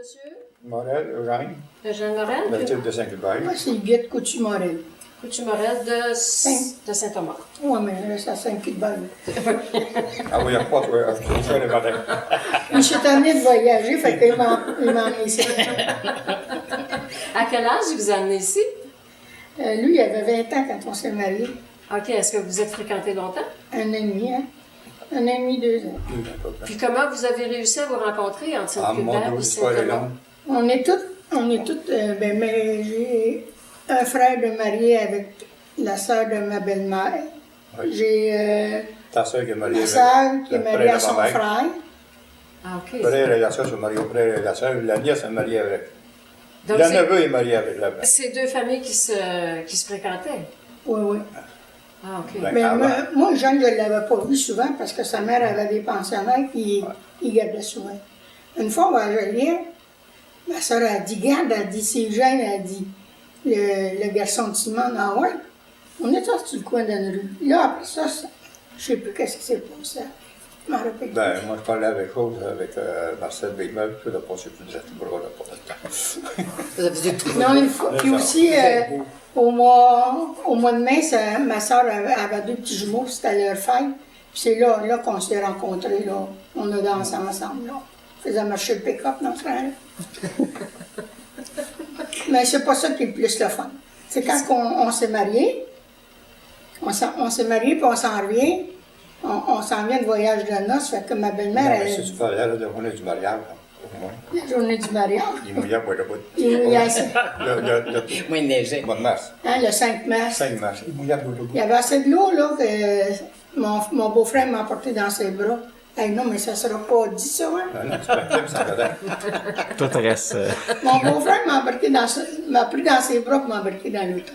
monsieur? Morel, Eugène. Eugène Morel. Natif de Saint-Hubert. Moi, c'est Guette Coutu-Morel. Coutu-Morel de Saint-Thomas. Oui, mais là, c'est à Saint-Hubert. Ah oui, il n'y a pas de toi. Je suis le matin. Je suis amenée de voyager, fait qu'il m'a emmené ici. À quel âge il vous a amené ici? Lui, il avait 20 ans quand on s'est mariés. OK. Est-ce que vous êtes fréquentés longtemps? 1 an et demi, hein? 1 an et demi, 2 ans. Puis comment vous avez réussi à vous rencontrer entre Ah, mon Saint-Hubert Dieu, et l'histoire est Saint-Thomas? longue. On est toutes, mais j'ai un frère de marié avec la sœur de ma belle-mère. Oui. J'ai Ta soeur qui est mariée ma avec sœur qui est le mariée frère à de son ma mère. frère. Ah, OK. Le frère et la soeur sont mariés au frère et la soeur. La nièce est mariée avec. Donc, Le neveu est marié avec la. c'est deux familles qui se fréquentaient? Oui, oui. Ah, OK. Ben, Mais avant. moi, Jeanne, je ne l'avais pas vu souvent parce que sa mère avait des pensionnaires qui il gardait souvent. Une fois, on va à Joliette, ma soeur a dit, garde, elle dit, c'est Jeanne, elle dit, le garçon de Simone, ah ouais. On est sorti du coin d'une rue. Là, après ça, je ne sais plus qu'est-ce qui s'est passé. Je m'en rappelle plus. Ben, moi, je parlais avec Marcel Bigmel, puis il a passé plus de 7 bras là pour le temps. Non, une fois. Puis aussi, au mois de mai, ma soeur avait 2 petits jumeaux, c'était leur fête. Puis c'est là qu'on s'est rencontrés, là. On a dansé ensemble, là. On faisait marcher le pick-up dans ce temps-là. Mais c'est pas ça qui est le plus le fun. C'est quand on s'est mariés, on s'est mariés, puis on s'en revient. On s'en vient de voyage de noces, fait que ma belle-mère, Non, mais elle, si tu parlais là, de journée du mariage, là, au moins, la journée du mariage, il mouillait pour le bout. il mouillait assez. Le Moi, il neigeait. mois de mars, Hein, le 5 mars. 5 mars, il mouillait pour le bout. Il y avait assez de l'eau, là, que mon beau-frère m'a emporté dans ses bras. Hey, non, mais ça sera pas dit, ça, hein? Non, non, tu peux même sans vedette. Toi, tu restes. Mon beau-frère m'a pris dans ses bras et m'a embarqué dans l'auto.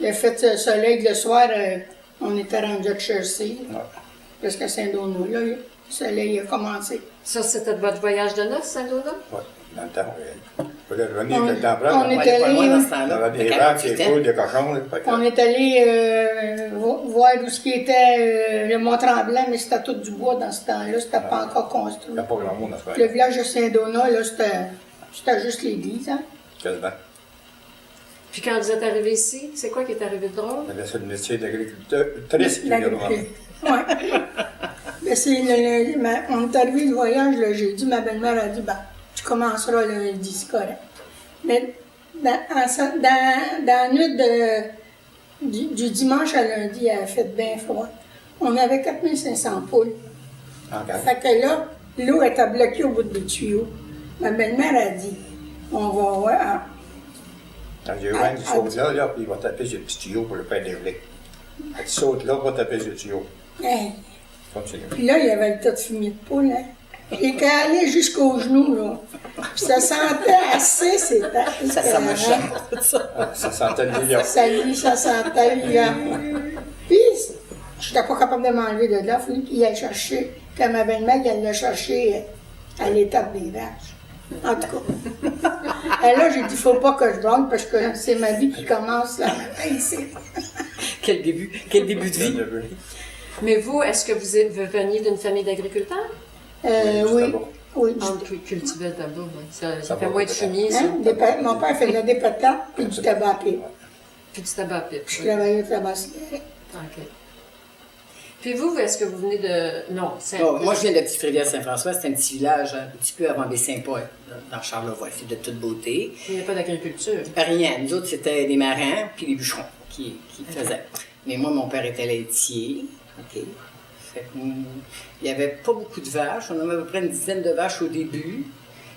Il a fait ce soleil le soir, on était rendu à Chersey, jusqu'à Saint-Donat. Là, le soleil a commencé. Ça, c'était votre voyage de noces, Saint-Donat? Oui, dans le temps, il fallait revenir quelque temps après. on là. est Pas loin dans ce Il y temps-là. avait des Fait vaches, des 48 ans. poules, des cochons. Là, fait que- On est allé voir où ce qui était le Mont-Tremblant, mais c'était tout du bois dans ce temps-là, c'était pas encore construit. il n'y a pas grand monde dans ce Le coin-là, village de Saint-Donat, là, c'était juste l'église, hein? quasiment. Puis quand vous êtes arrivé ici, c'est quoi qui est arrivé de drôle? On avait ça le métier d'agriculteur, triste, il y a vraiment. Oui. Mais on est arrivé du voyage le jeudi, ma belle-mère a dit, ben, tu commenceras lundi, c'est correct. Mais dans la nuit du dimanche à lundi, elle a fait bien froid. On avait 4500 poules. Encore. Fait que là, l'eau était bloquée au bout des tuyaux. Ma belle-mère a dit, on va voir. Quand j'ai eu un qui saute là, puis il va taper sur le petit tuyau pour le faire dérouler. Elle saute là, va taper sur le tuyau. Hey. Continue. Puis là, il y avait le tas de fumier de poule. Hein. J'étais allée jusqu'aux genoux, là. Puis ça sentait assez, c'était... Ça sent méchant. Ah, ça sentait le million. Ça sentait, là. Puis, je n'étais pas capable de m'enlever de là. Il fallait qu'il aille chercher, quand ma belle-mère, elle l'a cherché à l'étape des vaches. En tout cas. Et là, j'ai dit, il ne faut pas que je bronque parce que c'est ma vie qui commence là matin ici. Quel début de vie. Mais vous, est-ce que vous veniez d'une famille d'agriculteurs? Oui. Oui, Ah, qui cultivait le tabac, oui. Ça Ça fait va, moins de ça. fumier, ça. hein? Mon père faisait des patates et du tabac à pipe. Puis du tabac à pipe. Je oui. travaillais au tabac à cigarette. OK. Puis vous, est-ce que vous venez de... Non, c'est... Bon, moi, je viens de la petite rivière Saint-François. C'est un petit village un petit peu avant Baie-Saint-Paul, dans Charlevoix. C'est de toute beauté. Il n'y a pas d'agriculture. Rien. Nous autres, c'était des marins puis des bûcherons qui faisaient. Mais moi, mon père était laitier. OK. Fait que, il n'y avait pas beaucoup de vaches. On avait à peu près une dizaine de vaches au début.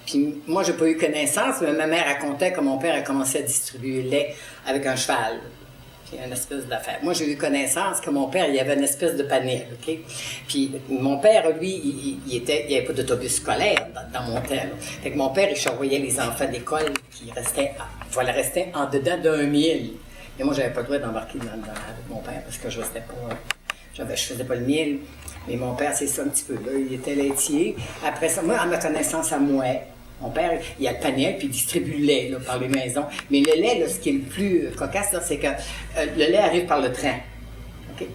Puis moi, j'ai pas eu connaissance, mais ma mère racontait que mon père a commencé à distribuer le lait avec un cheval. Puis une espèce d'affaire. Moi, j'ai eu connaissance que mon père, il y avait une espèce de panier, OK? Puis mon père, lui, il n'y avait pas d'autobus scolaire dans mon temps. Là. Fait que mon père, il charroyait les enfants d'école, puis il restait en dedans d'un mille. Mais moi, j'avais pas le droit d'embarquer avec mon père, parce que je faisais pas le mille. Mais mon père, c'est ça un petit peu, là. Il était laitier. Après ça, moi, à ma connaissance à moi, mon père, il a le panier, puis il distribue le lait là, par les maisons. Mais le lait, là, ce qui est le plus cocasse, là, c'est que le lait arrive par le train. OK?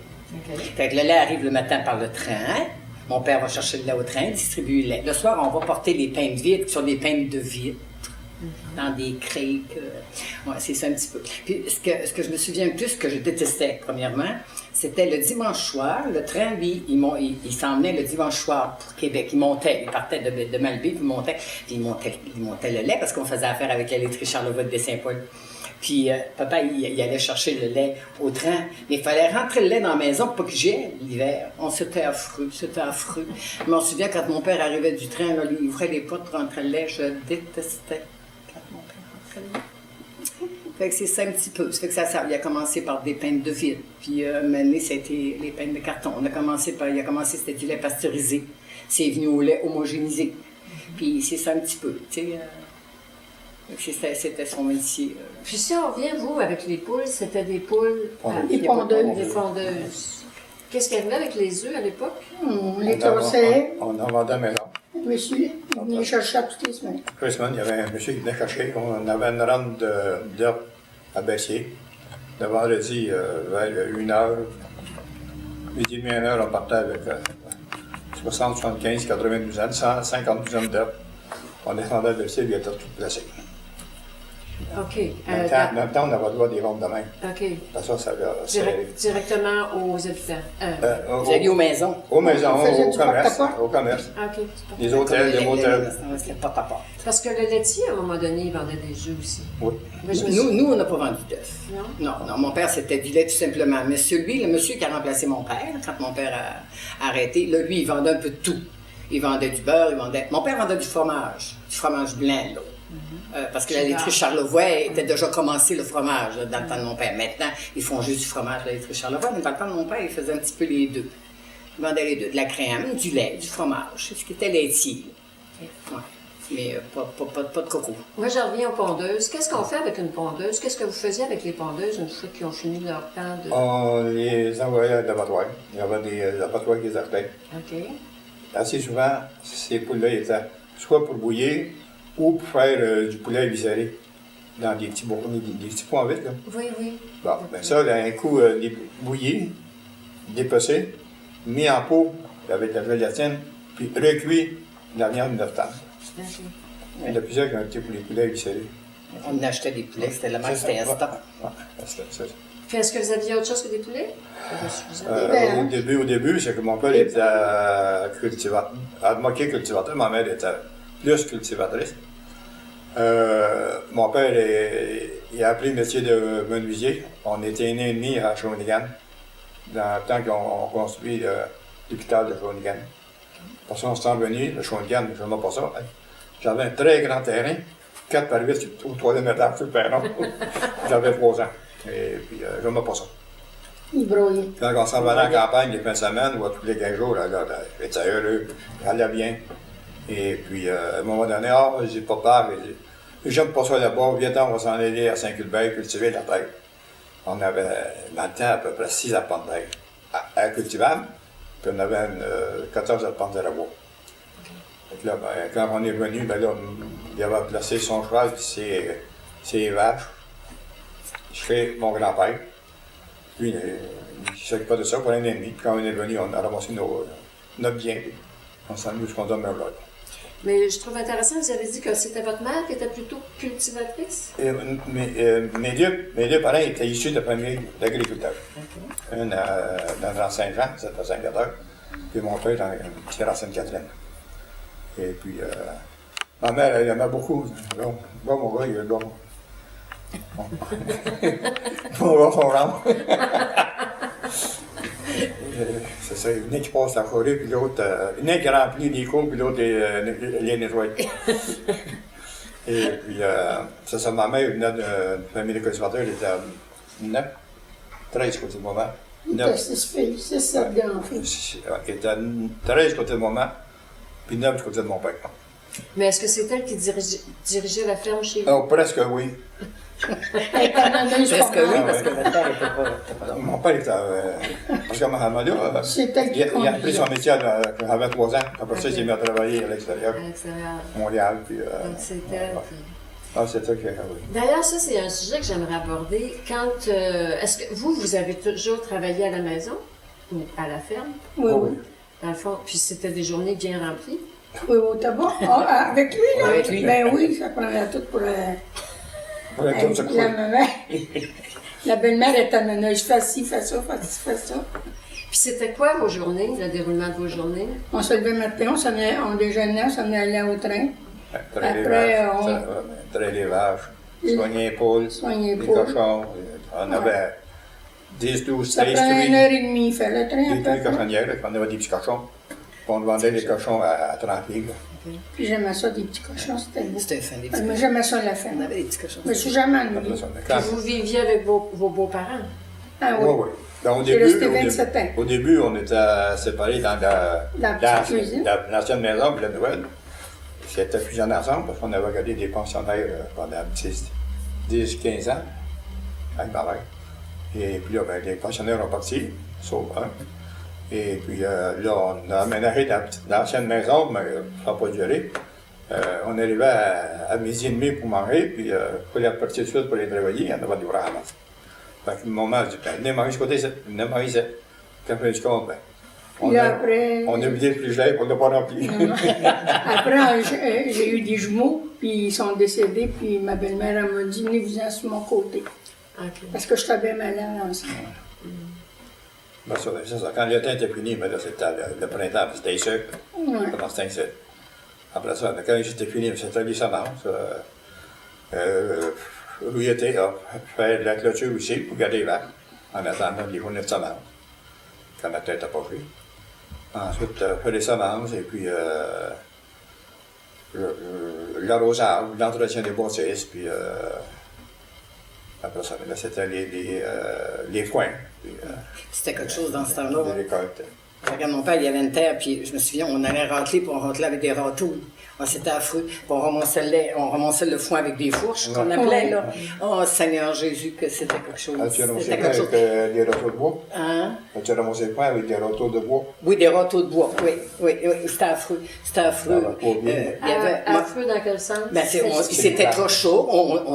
Fait que le lait arrive le matin par le train. Mon père va chercher le lait au train, distribuer le lait. Le soir, on va porter les pains de vitre qui sont des pains de vitre dans des criques. Ouais, c'est ça un petit peu. Puis ce que je me souviens le plus, que je détestais, premièrement, c'était le dimanche soir. Le train, lui, il s'emmenait le dimanche soir pour Québec. Il partait de Malbaie, puis il montait le lait parce qu'on faisait affaire avec la laiterie Charlevoix de Saint-Paul. Puis papa, il allait chercher le lait au train, mais il fallait rentrer le lait dans la maison pour pas qu'il gèle l'hiver. C'était affreux, c'était affreux. Je me souviens quand mon père arrivait du train, là, lui, il ouvrait les portes pour rentrer le lait, je détestais quand mon père rentrait le lait. Fait que c'est ça un petit peu. Ça fait que il a commencé par des pains de vitre, puis maintenant, c'était les pains de carton. Il a commencé, c'était du lait pasteurisé. C'est venu au lait homogénéisé. Puis c'est ça un petit peu, tu sais. C'était son métier. Puis si on revient, vous, avec les poules, c'était des poules... Des pondeuses. Des pondeuses. Qu'est-ce qu'elle venait avec les œufs à l'époque? On les tossait. On en vendait à la maison. Monsieur, il venait chercher ça toutes les semaines. Toutes les semaines, il y avait un monsieur qui venait chercher. On avait une ronde d'herbes à Bessier. Le vendredi, vers 1h, midi et demi, 1h, on partait avec 60, 75, 80 douzaines, 150 douzaines d'herbes. On descendait à Bessier, il était tout placé. OK. Dans le temps, on n'avait pas le droit des ventes de même. OK. Parce que ça, Directement aux habitants. Vous alliez aux maisons. Aux maisons, On faisait au du commerce. porte-à-porte. Au commerce. OK. Les hôtels, les motels. C'était porte à porte. Parce que le laitier, à un moment donné, il vendait des œufs aussi. Oui. Moi, je me suis- Nous, on n'a pas vendu d'œufs. Non? Non, mon père, c'était du lait tout simplement. Mais le monsieur qui a remplacé mon père, quand mon père a arrêté, là, lui, il vendait un peu de tout. Il vendait du beurre, Mon père vendait du fromage blanc, là. Parce que la laiterie Charlevoix était déjà commencé le fromage là, dans le temps de mon père. Maintenant, ils font juste du fromage, la laiterie Charlevoix, mais dans le temps de mon père, il faisait un petit peu les deux. Il vendait les deux, de la crème, du lait, du fromage, ce qui était laitier. Ouais. Mais pas de coco. Moi, j'en reviens aux pondeuses. Qu'est-ce qu'on fait avec une pondeuse? Qu'est-ce que vous faisiez avec les pondeuses une fois qu'ils ont fini leur temps de... On les envoyait à l'abattoir. Il y avait des abattoirs qui les achetaient. OK. Assez souvent, ces poules-là étaient soit pour bouillir ou pour faire du poulet viscéré dans des petits pots en vitre. Là. Oui, oui. Bon, ben ça, un coup, bouilli, dépecé, mis en pot avec de la gélatine, puis recuit de la viande 9 temps. OK. Il y en a plusieurs qui ont été pour les poulets viscérés. On achetait des poulets, c'était la marque, c'était Astor. C'était ça. Puis est-ce que vous aviez autre chose que des poulets? Au début, c'est que mon père était cultivateur, à moitié cultivateur, ma mère était plus cultivatrice. Mon père il a appris le métier de menuisier. On était né et demi à Shawinigan, dans le temps qu'on construit l'hôpital de Shawinigan. Parce qu'on s'est revenu, le Shawinigan, je ne sais pas ça. Hein. J'avais un très grand terrain, 4 par 8 au troisième étage sur le perron. J'avais 3 ans. Et puis, je n'aimais pas ça. Il broyait. Quand on s'en va à la campagne les fins de semaine, ou tous les 15 jours, là, j'étais heureux, j'allais bien. Et puis, à un moment donné, j'ai pas peur, j'aime pas ça là-bas, viens-t'en, on va s'en aller à Saint-Culbert cultiver la terre. On avait, dans le temps, à peu près 6 arpents de terre à cultivable, puis on avait 14 arpents de terre à bois. Donc là, ben, quand on est venu, ben là, il avait placé son cheval et ses vaches chez mon grand-père. Lui, il ne savait pas de ça pour un an et demi. Puis quand on est venu, on a ramassé notre bien. On s'en est mis jusqu'au dormeur là. Mais je trouve intéressant, vous avez dit que c'était votre mère qui était plutôt cultivatrice? Mes deux parents étaient issus de la famille d'agriculteurs. Okay. Une dans Saint-Jean, c'était à Saint-Gaudeur, puis mon père dans Sainte-Catherine. Et puis, ma mère, elle aimait beaucoup. Bon, mon gars, il est bon. Mon gars, son rang. C'est ça, il y en a qui passent la forêt, puis l'autre, il y en a qui remplit les cours, puis l'autre les nettoie. Et puis, c'est ça, ma mère venait d'une famille de cultivateurs, elle était 9, 13 côté de moment. Il était 6 filles, 7 grands-filles. Elle était 13 côté de maman, puis 9 côté de mon père. Mais est-ce que c'est elle qui dirigeait la ferme chez vous? Oh, presque oui. Presque oui, parce que mon père n'était pas là. Mon père était. Parce qu'à ma mère, il a appris son métier quand j'avais 3 ans. Après ça, il s'est mis à travailler à l'extérieur. À l'extérieur. Montréal. Puis, donc c'est elle. Ah, c'est ça qui a D'ailleurs, ça, c'est un sujet que j'aimerais aborder. Est-ce que vous avez toujours travaillé à la maison ou à la ferme? Oui, oui. Dans le fond, puis c'était des journées bien remplies. Oui, au tabac. Ah, avec lui, là? Avec lui. Ben oui, ça prenait tout pour Ouais, comme ça, la maman. La belle-mère est à Meneuil. Je fais ci, fais ça, fais ci, fais ça. Puis c'était quoi vos journées, le déroulement de vos journées? On se levait le matin, on déjeunait, on s'en allait au train. traire les Après, vaches, traire les vaches, soigner les poules, Soigner les les poules. cochons. On avait 10, 12, Ça 13 prenait truies. 1h30, il fait le train à Des peu truies près. cochonnières, là, on avait des petits cochons. Puis on vendait les cochons à 30 livres. Puis j'aimais ça, des petits cochons, c'était beau. C'était fin des petits Mais j'aimais ça la fin. On avait des petits cochons. Mais je suis jamais Après ennuyée. ça, on a Puis quand- vous viviez avec vos beaux-parents? Ah Oui, oui. oui. Donc, au J'ai début, resté au début- 27 ans. Au début, on était séparés dans La petite cuisine. l'ancienne maison puis la nouvelle. C'était fusionné ensemble parce qu'on avait regardé des pensionnaires pendant 10-15 ans avec ma mère. Et puis là, ben, les pensionnaires ont parti, sauf un. Et puis là, on a aménagé dans l'ancienne maison, mais ça n'a pas duré. On arrivait à midi et demi pour manger, puis pour aller partir de suite pour aller travailler, on avait des bras à la main. Fait que mon maman dit, ben, venez manger ce côté-ci, venez manger ça. Quand on a du compte, ben, Puis là, après, on a vidé le frigidaire pour ne pas remplir. après j'ai eu des jumeaux, puis ils sont décédés, puis ma belle-mère elle m'a dit, venez-vous-en sur mon côté. OK. Parce que j'étais bien malade ensemble. Ben, c'est ça. Quand le temps était fini, ben, là, c'était le printemps, puis c'était sûr. Ouais. Pendant ce temps-ci. Après ça, quand c'était fini, c'était les semences. Lui était là, faire de la clôture aussi pour garder les vaches, en attendant les journées de semences, quand la tête n'a pas pris. Ensuite, faire les semences, et puis l'arrosage, l'entretien des bâtisses, puis après ça, là, c'était les foins, puis C'était quelque chose dans ce temps-là. les récoltes. Regarde, mon père, il y avait une terre, puis je me souviens, on allait racler, puis on raclait avec des râteaux. Ah, c'était affreux. Puis on ramassait le foin avec des fourches, qu'on appelait, là. Oh, Seigneur Jésus, que c'était quelque chose. As-tu ramassé C'était le pain quelque chose. avec des râteaux de bois? Hein? As-tu ramassé le pain avec des râteaux de bois? Oui, des râteaux de bois. Oui, oui, oui. C'était affreux. C'était affreux. Ça va pas bien. Il y avait. À feu dans quel sens? Ben, c'était trop chaud.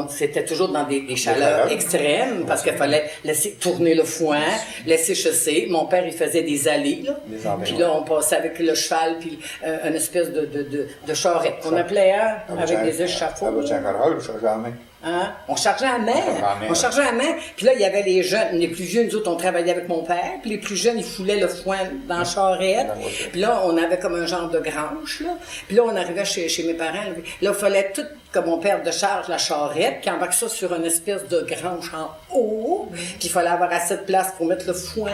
C'était toujours dans des chaleurs chaleurs. extrêmes parce qu'il fallait laisser tourner le foin, laisser chausser. Mon père, il faisait des allées, là. Des allées, Puis là, on passait avec le cheval, puis une espèce de charrette qu'on appelait, hein, avec des échafauds. Ça va-tu encore je change jamais. Hein? On chargeait à main. chargeait à main. On chargeait à main. Puis là, il y avait les jeunes, les plus vieux, nous autres, on travaillait avec mon père. Puis les plus jeunes, ils foulaient le foin dans la charrette. Puis là, on avait comme un genre de grange, là. Puis là, on arrivait chez mes parents. Là, il fallait tout, que mon père de charge la charrette, puis embarque ça sur une espèce de grange en haut. Puis il fallait avoir assez de place pour mettre le foin.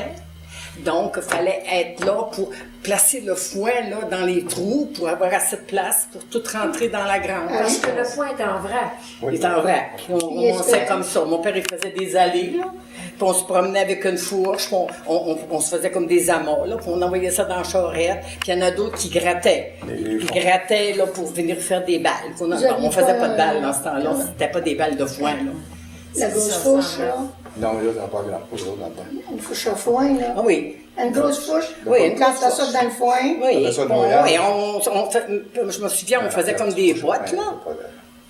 Donc, il fallait être là pour placer le foin là, dans les trous pour avoir assez de place pour tout rentrer dans la grange. Parce que le foin est en vrac. Oui. Il est en vrac. On sait comme ça. Mon père, il faisait des allées, là. Puis on se promenait avec une fourche, puis on se faisait comme des amas, là. Puis on envoyait ça dans la charrette. Puis il y en a d'autres qui grattaient. Ils grattaient, là, pour venir faire des balles. On faisait pas de balles dans ce temps-là. C'était pas des balles de foin, là. La grosse fourche, là. Non, là, t'as pas grand chose là-dedans. Une fourche à foin, là. Ah oui. Une grosse fourche. Oui, On une plante grosse ça fourche. dans le foin. Oui, On fait ça dans l'air. oui, je me souviens, on faisait comme des bottes, là.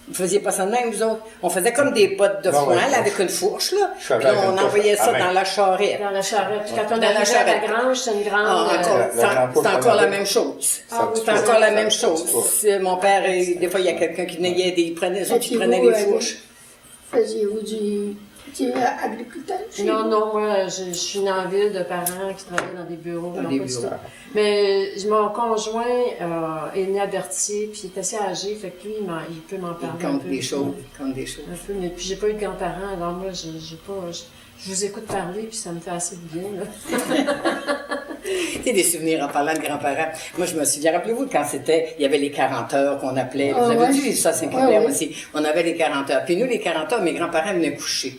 Vous faisiez pas ça de même, vous autres? On faisait comme des bottes de Non, foin, ouais, là, avec une fourche, là. Je Puis là, savais on avec une envoyait fourche ça à main. dans la charrette. Dans la charrette. Puis quand on Dans la arrivait à la charrette. grange, c'est une grande... Ah, encore, la grande fourche, c'est encore on la avait- même chose. Ah oui, C'est encore la même ça, chose. Mon père, des fois, il y a quelqu'un qui venait y aider, il prenait les fourches. Faisiez-vous du agriculteur? Non, non, moi, je suis née en ville de parents qui travaillaient dans des bureaux. Dans non, des pas du bureaux. tout. Mais mon conjoint est né à Berthier, puis il est assez âgé, fait que lui, il peut m'en parler Il un compte peu. des choses, il compte des choses. Un peu, mais puis j'ai pas eu de grands-parents, alors moi, je vous écoute parler, puis ça me fait assez de bien, là. C'est des souvenirs en parlant de grands-parents. Moi, je me souviens, rappelez-vous, quand il y avait les 40 heures qu'on appelait. Vous avez ouais. vu ça, Saint-Clair Ouais. aussi. On avait les 40 heures. Puis nous, les 40 heures, mes grands-parents venaient coucher.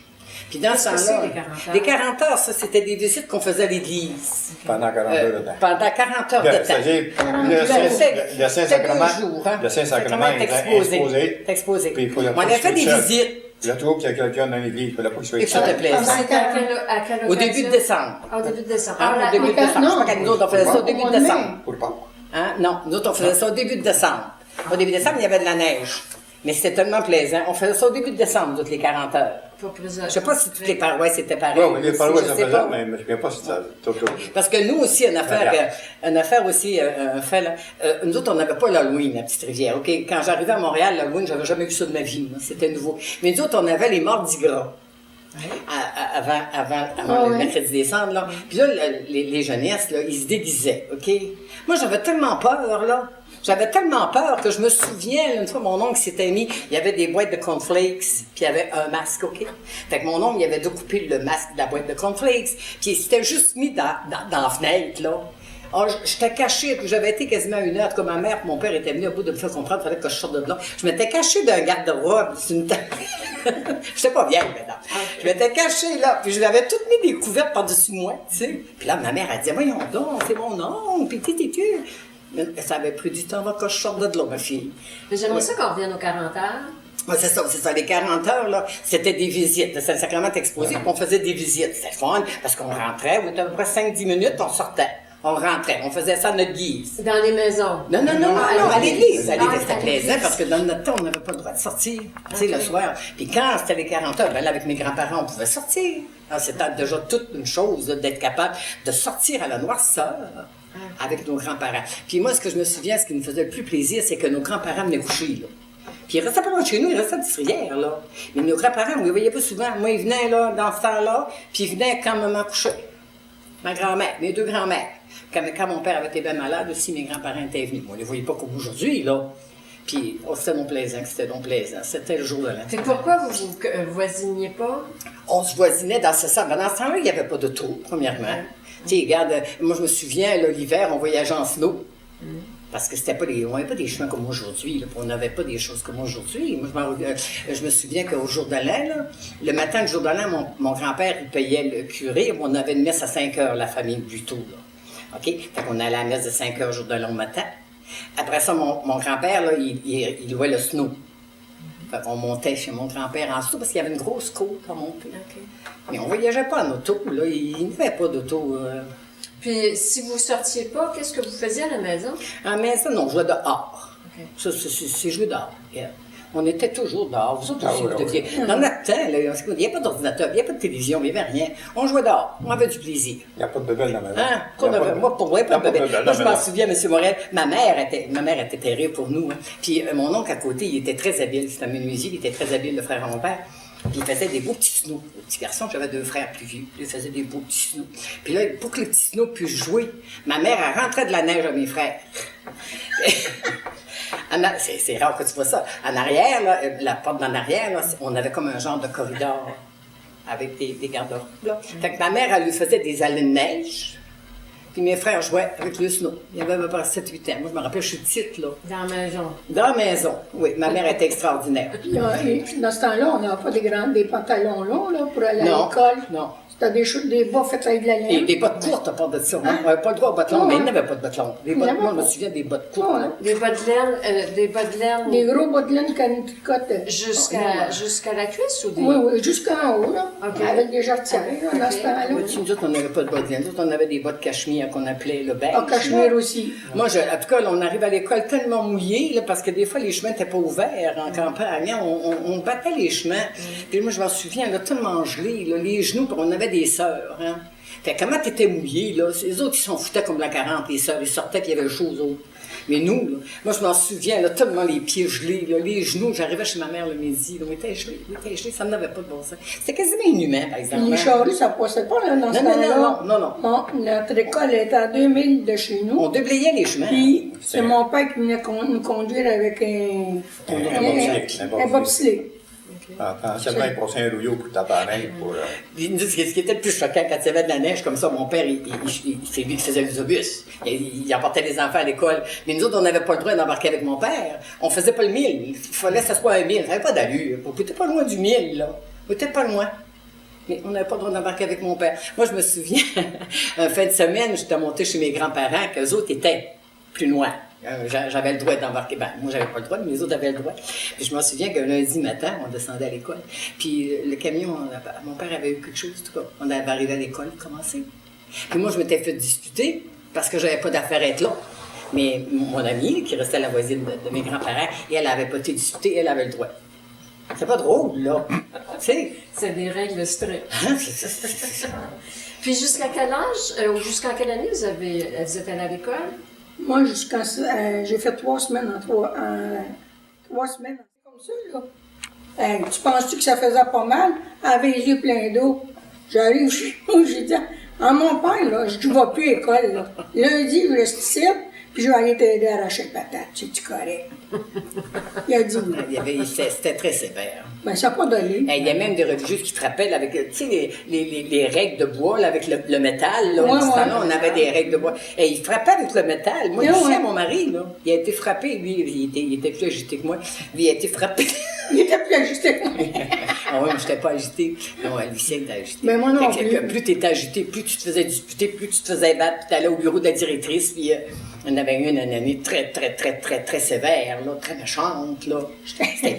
Puis dans ce Qu'est-ce que temps-là, c'est, les 40 heures? les 40 heures, ça, c'était des visites qu'on faisait à l'église. Pendant 40 heures dedans. Pendant 40 heures de temps. C'est-à-dire, C'était le Saint-Sacrement, c'était 2 jours, hein. le Saint-Sacrement est est exposé. exposé. Puis il faut le On avait fait des seul. visites. Je trouve qu'il y a quelqu'un dans l'église, il faut la pas qu'il soit Et ça seul. te plaît. C'était à quelle Au début occasion? de décembre. Ah, au début de décembre. Hein, Ah, au début de non. décembre. Je crois qu'à nous autres, on faisait ça au début de décembre. Pour le Pâques. Hein? Non, nous autres, on faisait ça au début de décembre. Au début de décembre, il y avait de la neige. Mais c'était tellement plaisant. On faisait ça au début de décembre, toutes les 40 heures. Pour présenter. Je sais pas si toutes les paroisses étaient pareilles. Oui, les paroisses, je ça sais faisait, pas. mais je ne sais pas si ça autre chose. Parce que nous aussi, une affaire aussi, un fait, là, nous autres, on n'avait pas l'Halloween, la petite rivière, OK? Quand j'arrivais à Montréal, l'Halloween, j'avais jamais vu ça de ma vie, moi. C'était nouveau. Mais nous autres, on avait les Mardis Gras. Avant le mercredi décembre, là. Puis là, les jeunesses, là, ils se déguisaient, OK? Moi, j'avais tellement peur, là. J'avais tellement peur que je me souviens, une fois, mon oncle s'était mis, il y avait des boîtes de cornflakes, puis il y avait un masque, OK? Fait que mon oncle, il avait découpé le masque de la boîte de cornflakes, puis il s'était juste mis dans la fenêtre, là. Alors, j'étais cachée, puis j'avais été quasiment 1 heure, comme ma mère et mon père étaient venus au bout de me faire comprendre qu'il fallait que je sorte de là. Je m'étais cachée d'un garde-robe, c'est une j'étais pas vieille, maintenant. Je m'étais cachée là, puis je l'avais toute mis des couvertes par-dessus moi, tu sais. Puis là, ma mère, elle disait, voyons donc, c'est mon oncle, puis tu. Mais ça avait pris du temps avant que je sorte de là, ma fille. Mais j'aimerais ça qu'on revienne aux 40 heures. Ouais, c'est ça. Les 40 heures, là, c'était des visites. Le Saint-Sacrement exposé, puis on faisait des visites. C'était fun, parce qu'on rentrait, on était à peu près 5-10 minutes, on sortait. On rentrait, on faisait ça à notre guise. Dans les maisons. Non, à l'église. À l'église, Ah, c'était plaisant parce que dans notre temps, on n'avait pas le droit de sortir, tu sais, le soir. Puis quand c'était les 40 heures, ben là, avec mes grands-parents, on pouvait sortir. Alors, c'était déjà toute une chose là, d'être capable de sortir à la noirceur avec nos grands-parents. Puis moi, ce que je me souviens, ce qui nous faisait le plus plaisir, c'est que nos grands-parents venaient coucher, là. Puis ils restaient pas loin de chez nous, ils restaient à Petite-Rivière, là. Mais nos grands-parents, on les voyait pas souvent. Moi, ils venaient, là, dans ce temps-là, puis ils venaient quand maman couchait. Ma grand-mère, mes 2 grands-mères. Quand mon père avait été bien malade aussi, mes grands-parents étaient venus. On ne les voyait pas comme aujourd'hui, là. Puis, c'était donc plaisant, C'était le jour de l'an. Fait que pourquoi vous voisiniez pas? On se voisinait dans ce sens. Dans ce temps-là, il n'y avait pas d'auto, premièrement. Tu sais, regarde, moi, je me souviens, là, l'hiver, on voyageait en snow. Parce que on n'avait pas des chemins comme aujourd'hui, là, on n'avait pas des choses comme aujourd'hui. Moi, je me souviens qu'au jour de l'an, là, le matin du jour de l'an, mon grand-père, il payait le curé. On avait une messe à 5 heures, la famille, du tout, là. OK? Fait qu'on allait à la messe de 5 heures, jour de l'an matin. Après ça, mon grand-père, là, il louait le snow. Fait qu'on montait chez mon grand-père en snow parce qu'il y avait une grosse côte à monter. Okay. Mais on voyageait pas en auto, là. Il n'y avait pas d'auto. Puis, si vous sortiez pas, qu'est-ce que vous faisiez à la maison? À la maison, non, on jouait dehors. Okay. Ça, c'est jouer dehors. Yeah. On était toujours dehors. Vous autres aussi, ouais, vous deviez. Dans notre temps, là, il n'y avait pas d'ordinateur, il n'y avait pas de télévision, il n'y avait rien. On jouait dehors. On avait du plaisir. Il n'y a pas de bébelle dans ma maison. Hein? Moi, pour moi, pas de bébé. bébelle Moi, dans je ma m'en maison. souviens, M. Morel, ma mère était terrible pour nous. Hein. Puis mon oncle à côté, il était très habile. C'était un menuisier, il était très habile, le frère à mon père. Puis il faisait des beaux petits snows. Le petit garçon, j'avais 2 frères plus vieux. Il faisait des beaux petits snows. Puis là, pour que les petits snows puissent jouer, ma mère, elle rentrait de la neige à mes frères. C'est rare que tu vois ça. En arrière, là, la porte d'en arrière, là, on avait comme un genre de corridor avec des garde-robes. Fait que ma mère, elle lui faisait des allées de neige. Puis mes frères jouaient avec le snow. Il y avait à peu près 7-8 ans. Moi, je me rappelle, je suis petite, là. Dans la maison. Dans la maison, oui. Ma mère était extraordinaire. Puis dans ce temps-là, on n'avait pas des pantalons longs là, pour aller à Non, l'école. non. C'était des bas faits avec de la laine. Des bottes courtes à part de ça. On n'avait pas le droit aux bottes longues, mais il n'y avait pas de bottes longues. Moi, je me souviens des bottes courtes. Ouais. là. Des bas de laine Des gros bas de laine canicotes. jusqu'à la cuisse ou des... Oui, jusqu'en haut, là. Ok. Avec des jarretières, là, dans ce temps-là. Oui, nous autres, on n'avait pas de bottes de laine. Nous autres, on avait des bottes cachemire qu'on appelait le beige. Ah, cachemire aussi. Moi, en tout cas, là, on arrive à l'école tellement mouillé, là, parce que des fois, les chemins n'étaient pas ouverts en campagne. Hein. On battait les chemins. Puis moi, je m'en souviens, là, tellement gelé, là, les genoux, puis on avait des sœurs. Hein. Fait comment t'étais mouillé, là? Les autres, ils s'en foutaient comme la 40, les sœurs, ils sortaient, puis il y avait chaud aux autres. Mais nous, là, moi, je m'en souviens, là, tellement les pieds gelés, là, les genoux, j'arrivais chez ma mère le midi, là, on était gelés, ça n'avait pas de bon sens. C'était quasiment inhumain, par exemple. Les hein. charrues, ça passait pas, là, dans ce temps-là. Non. Bon, notre école était à 2000 de chez nous. On déblayait les chemins. Puis, c'est mon père qui venait nous conduire avec un bobsleigh. Anciennement, il passait un rouillot pour taper la neige. Ce qui était le plus choquant, quand il y avait de la neige comme ça, mon père, c'est lui qui faisait les autobus. Il emportait les enfants à l'école. Mais nous autres, on n'avait pas le droit d'embarquer avec mon père. On faisait pas le 1000. Il fallait que ça soit un 1000. Ça n'avait pas d'allure. On était pas loin du 1000, là. On était pas loin. Mais on n'avait pas le droit d'embarquer avec mon père. Moi, je me souviens, en fin de semaine, j'étais montée chez mes grands-parents, qu'eux autres étaient plus loin. J'avais le droit d'embarquer. Ben, moi, j'avais pas le droit, mais les autres avaient le droit. Puis je me souviens qu'un lundi matin, on descendait à l'école. Puis le camion, mon père avait eu quelque chose, en tout cas. On avait arrivé à l'école, commencé. Puis moi, je m'étais fait disputer parce que j'avais pas d'affaire à être là. Mais mon amie, qui restait la voisine de mes grands-parents, elle n'avait pas été disputée, elle avait le droit. C'est pas drôle, là. Tu sais? C'est des règles strictes. Hein? Puis jusqu'à quel âge, ou jusqu'à quelle année vous êtes allé à l'école? Moi, j'ai fait 3 semaines en 3 semaines. Comme ça, là. Tu penses-tu que ça faisait pas mal? Avec les yeux pleins d'eau. J'arrive chez nous, j'ai dit à mon père, là, je ne vais plus à l'école, là. Lundi, je reste ici, puis je vais aller t'aider à arracher la patate. C'est-tu correct? Il a dit oui. C'était très sévère. Ben, ça n'a pas donné. Il y a même des religieuses qui frappaient là, avec, tu sais, les règles de bois là, avec le métal. Là, Ouais, dans ce temps-là, ouais. on avait des règles de bois. Et il frappait avec le métal. Moi, Ouais, je sais, ouais. mon mari, là, il a été frappé. Lui, il était plus agité que moi. Lui, il a été frappé. Il était plus ajusté que moi. Ah oui, mais je n'étais pas agité. Non, Lucien était agité. Mais moi non Fait que plus. plus tu étais agité, plus tu te faisais disputer, plus tu te faisais battre. Puis tu allais au bureau de la directrice. Puis on avait eu une année très, très, très, très, très sévère, là, très méchante. Là.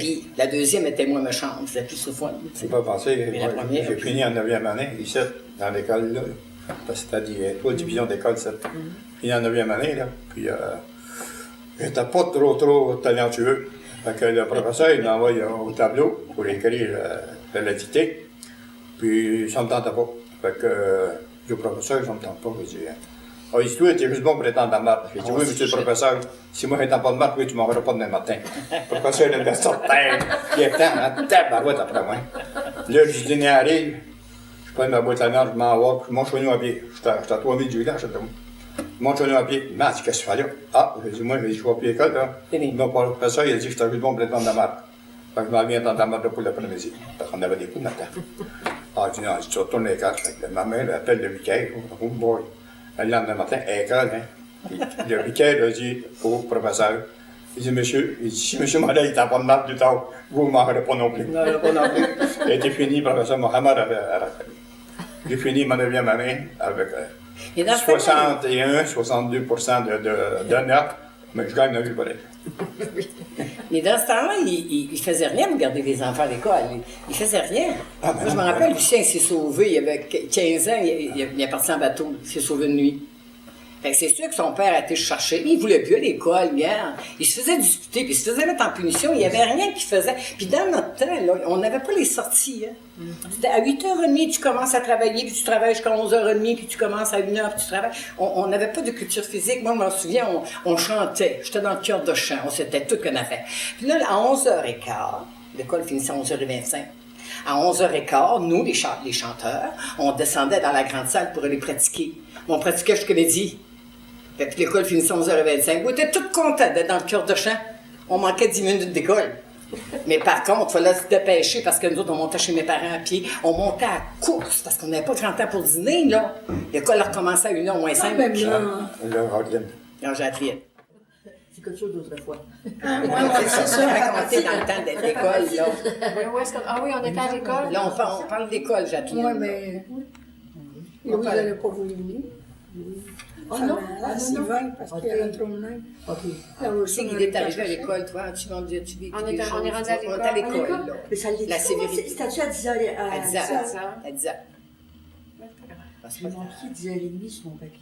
Puis la deuxième était moins méchante. C'était plus le fun. Je ne peux pas penser. Mais la Moi, première, j'ai fini en 9e année, ici, dans l'école, là. Parce que c'était 3 divisions d'école, ça. Fini en 9e année, là. Puis, j'étais pas trop talentueux. Fait que le professeur, il m'envoie au tableau pour écrire la dictée. Puis, ça me tentait pas. Fait que, je dis au professeur, ça me tente pas. Il dit, ah, il dit, toi, t'es juste bon pour étendre la marque. J'ai dit, oui, monsieur le professeur, si moi, j'étends pas de marque, oui, tu m'en verras pas demain matin. Le professeur, il me sort tête. Il est temps, hein, tabarouette après moi. Là, je dîner arrive. Je prends ma boîte à viande, je m'en vais, puis je monte chez nous à pied. J'étais à 3000 du village, j'étais où? Je monte chez nous à pied. Il m'a dit, qu'est-ce que tu fais là? Ah, j'ai dit, moi, je vais plus à l'école, là. Mon professeur, il a dit que j'étais juste bon pour étendre la marque. Fait que je m'en viens étendre la marque pour l'après-midi. Parce qu'on avait des coups de matin. Ah, je dis, non, tu retournes à l'école. Fait que ma mère, elle appelle le vicaire. Oh boy. Le lendemain matin, à l'école, hein. Puis le vicaire a dit au professeur, il dit, monsieur, si monsieur Moret, il n'a pas de marque du temps, vous ne m'en aurez pas non plus. Non, pas non plus. Il a été fini, le professeur Mohamed avait arrêté. J'ai fini ma 9e année avec Et dans ce temps-là, 61-62% de notes, mais je gagne ma vie pour elle. mais dans ce temps-là, il faisait rien pour garder les enfants à l'école. Il faisait rien. Ah, ben Moi, je me non, rappelle, ben Lucien s'est sauvé, il avait 15 ans, il est parti en bateau, il s'est sauvé de nuit. Fait que c'est sûr que son père a été chercher, mais il voulait plus à l'école, regarde. Il se faisait disputer, puis il se faisait mettre en punition, il n'y avait rien qu'il faisait. Puis dans notre temps, là, on n'avait pas les sorties. Hein. C'était à 8h30, tu commences à travailler, puis tu travailles jusqu'à 11h30, puis tu commences à 1h, puis tu travailles. On n'avait pas de culture physique. Moi, je m'en souviens, on chantait. J'étais dans le cœur de chant, on s'était tout qu'on a fait. Puis là, à 11h15, l'école finissait à 11h25. À 11h15, nous, les chanteurs, on descendait dans la grande salle pour aller pratiquer. On pratiquait jusqu'à midi. Fait que l'école finissait à 11h25. On était tous contents d'être dans le cœur de champ. On manquait 10 minutes d'école. Mais par contre, il fallait se dépêcher parce que nous autres, on montait chez mes parents à pied. On montait à course parce qu'on n'avait pas 30 ans pour dîner, là. L'école a recommencé à 1h moins 5. ben, Le Rodlin. Quand j'ai appris. C'est quelque chose d'autrefois. Ah, ouais, C'est ça, ça raconté dans le temps de l'école, là. Où est-ce que... Ah oui, on était à l'école. Là, on parle d'école, Jacqueline. ouais, mais. Louise n'avait pas voulu venir. Oh non, À Sylvain, parce qu'il y avait trop de neige. OK. C'est qu'il est arrivé à l'école, toi, tu m'en dis, tu On est rendu à l'école. On est à l'école, là. Mais ça l'est. La sévérité. C'était-tu à 10h? À 10 ça. ans. À 10 ans. J'ai manqué 10h30 sur mon papier.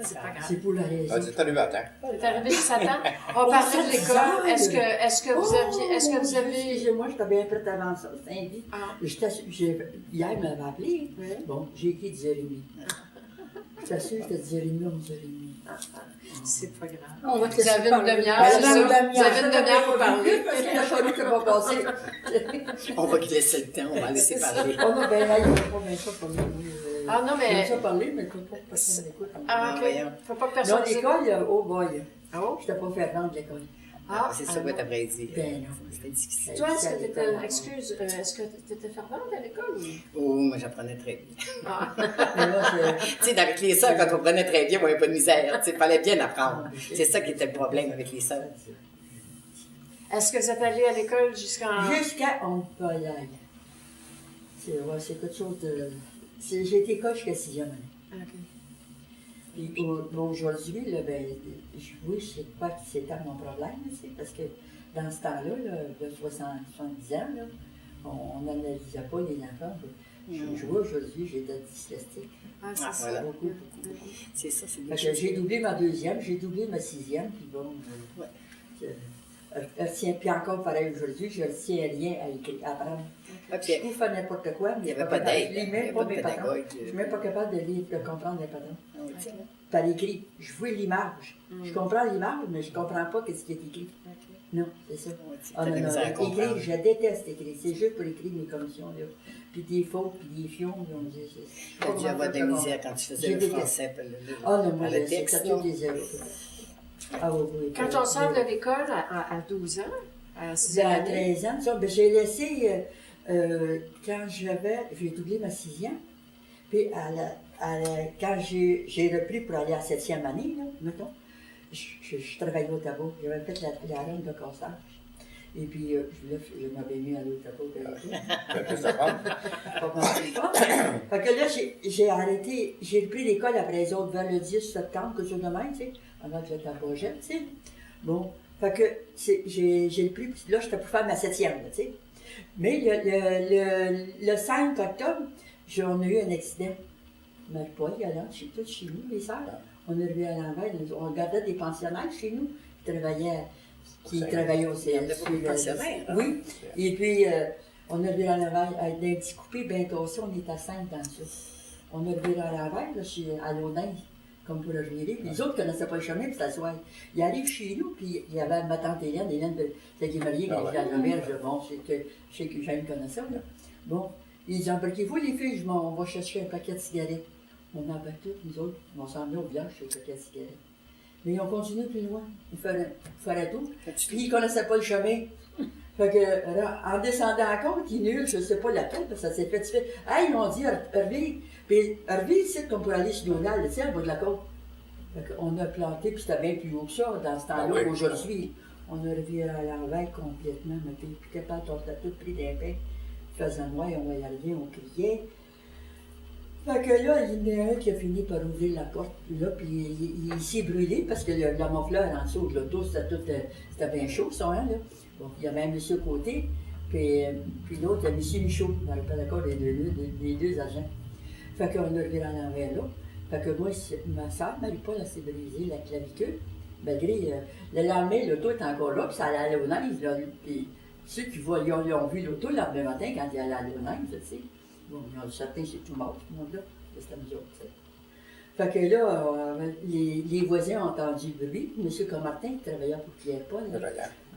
C'est pas grave. C'est pour la Ah, raison. c'est arrivé à temps. T'es arrivé juste à temps. On parlait de l'école. Est-ce que vous avez... Excusez-moi, j'étais bien prête avant ça, samedi. Ah. Hier, il m'avait appelé. Oui. Bon, j'ai écrit 10h30. J'étais sûre que c'était 10h30 ou 11h30. C'est pas grave. On va te Vous laisser avez une parler. demi-heure, Elle c'est a ça? une Vous demi-heure. avez une demi-heure pour parler. Parce qu'il a fallu que pas passer. On va laisser le temps, on va laisser parler. Oh non, ben là, il ne faut pas bien ça pour nous. Ah non, mais- J'aime ça parler, mais il ne faut pas que personne m'écoute. Ah, OK. voyons. Faut pas que Non, personne... l'école, oh boy. Oh. Je t'ai pas fait rendre l'école. Ah, C'est ça, votre après dit. Ben non. C'était difficile. Toi, est-ce que t'étais... Excuse, est-ce que t'étais fervente à l'école ou... Oh, moi, j'apprenais très bien. Ah. Mais là, Tu sais, avec les sœurs, quand on prenait très bien, on n'avait pas de misère. Tu sais, il fallait bien apprendre. C'est ça qui était le problème avec les sœurs. Est-ce que vous êtes allé à l'école jusqu'en... jusqu'à on peut y aller. C'est quelque chose de. J'ai été école jusqu'à 6e année. OK. Puis aujourd'hui, là, ben, oui, je sais pas que c'était mon problème, c'est parce que dans ce temps-là, là, de 70 ans, là, on n'analysait pas les enfants. Je vois aujourd'hui, j'ai de la dyslexique. Ah, c'est Ah, ça. voilà. Beaucoup, beaucoup. C'est ça, c'est des Fait que choses. j'ai doublé ma deuxième, j'ai doublé ma sixième, puis bon, Ouais. elle tient, puis encore pareil aujourd'hui, je ne tiens rien à écrire, à apprendre. Ah, Je puis, peux faire n'importe quoi, mais il n'y je avait suis pas capable. d'aide. Je Il lis n'y même avait pas pas de mes patentes. pédagogue. Je ne suis même pas capable de lire, de comprendre les patentes. Ah oui, tiens. Par écrit, je vois l'image. Je comprends l'image, mais je ne comprends pas ce qui est écrit. Non, c'est ça. Ouais, tu Ah as non, de la non, misère à écrire, comprendre. je déteste écrire. C'est juste pour écrire mes commissions, là. Puis des fautes, puis des fions, là, on dit, c'est- Tu as dû avoir de la misère quand tu faisais J'ai le détesté. français. Puis Ah non, moi, le c'est texte, tout non? des zéros. Ah oui, oui. Quand on sort de l'école à 12 ans, à 6 Ben, à ans, 13 ans, ça, ben, j'ai laissé, quand j'ai doublé ma sixième, puis quand j'ai repris pour aller à 7e année, là, mettons, je travaillais au tabac. J'avais fait la reine de corsage. Et puis, je m'avais mis à aller au tabac. Pas mal. Fait que là, j'ai arrêté, j'ai repris l'école après les autres vers le 10 septembre, que chose de même, tu sais, avant que le tabac jette, tu sais. Bon, fait que j'ai repris, puis là, j'étais pour faire ma 7e, là, tu sais. Mais le 5 octobre, on a eu un accident. Marie-Paul, elle allait chez nous, les sœurs. On est arrivé à l'envers, on regardait des pensionnaires chez nous qui travaillaient au Il y avait beaucoup de CLSC. pensionnaires, hein? Oui, et puis on est arrivé à l'envers, avec des petits coupés bien tassés, on est à 5 dans ça. On est arrivé à l'envers, là, à l'Audin, comme pour le revirer. Puis les autres ne connaissaient pas le chemin, puis s'asseoir. Ils arrivent chez nous, puis il y avait ma tante Hélène c'est qui est mariée, qui est à l'auberge. Bon, je sais que Jeanne connaît ça, là. Bon, ils disent, embarquez-vous les filles, on va chercher un paquet de cigarettes. On embarque toutes, nous autres, on s'en venait au village chez le paquet de cigarettes. Mais ils ont continué plus loin, ils feraient tout. Puis ils ne connaissaient pas le chemin. Fait que, alors, en descendant à côte, ils nullent, je ne sais pas laquelle, parce que ça s'est fait. Hey, ils m'ont dit, Hervé, puis Hervé, c'est comme pour aller sur Donald, tu sais, au bout de la côte. Fait qu'on a planté, puis c'était bien plus haut que ça, dans ce temps-là, qu'aujourd'hui. On a revu à l'envers complètement, mais puis capable, on s'est tout pris des pains. Il faisait noir, on voyait rien, on criait. Fait que là, il y en a un qui a fini par ouvrir la porte, là, puis il s'est brûlé parce que la mofleur en dessous de l'auto, c'était bien chaud, ça, hein, là. Bon, il y avait un monsieur à côté, puis l'autre, il y a M. Michaud, je me rappelle encore les deux agents. Fait qu'on a revu à l'envers là. Fait que moi, ma soeur, Marie-Paul, elle s'est brisée la clavicule. Malgré, le lendemain, l'auto est encore là, puis ça allait au neige, là. Puis ceux qui voient, ils ont vu l'auto le lendemain matin quand il allait au neige, tu sais. Bon, ils ont dit, certain, c'est tout mort, tout le monde là. C'était nous autres, tu sais. Fait que là, les voisins ont entendu le bruit. M. Comartin, qui travaillait pour Pierre-Paul,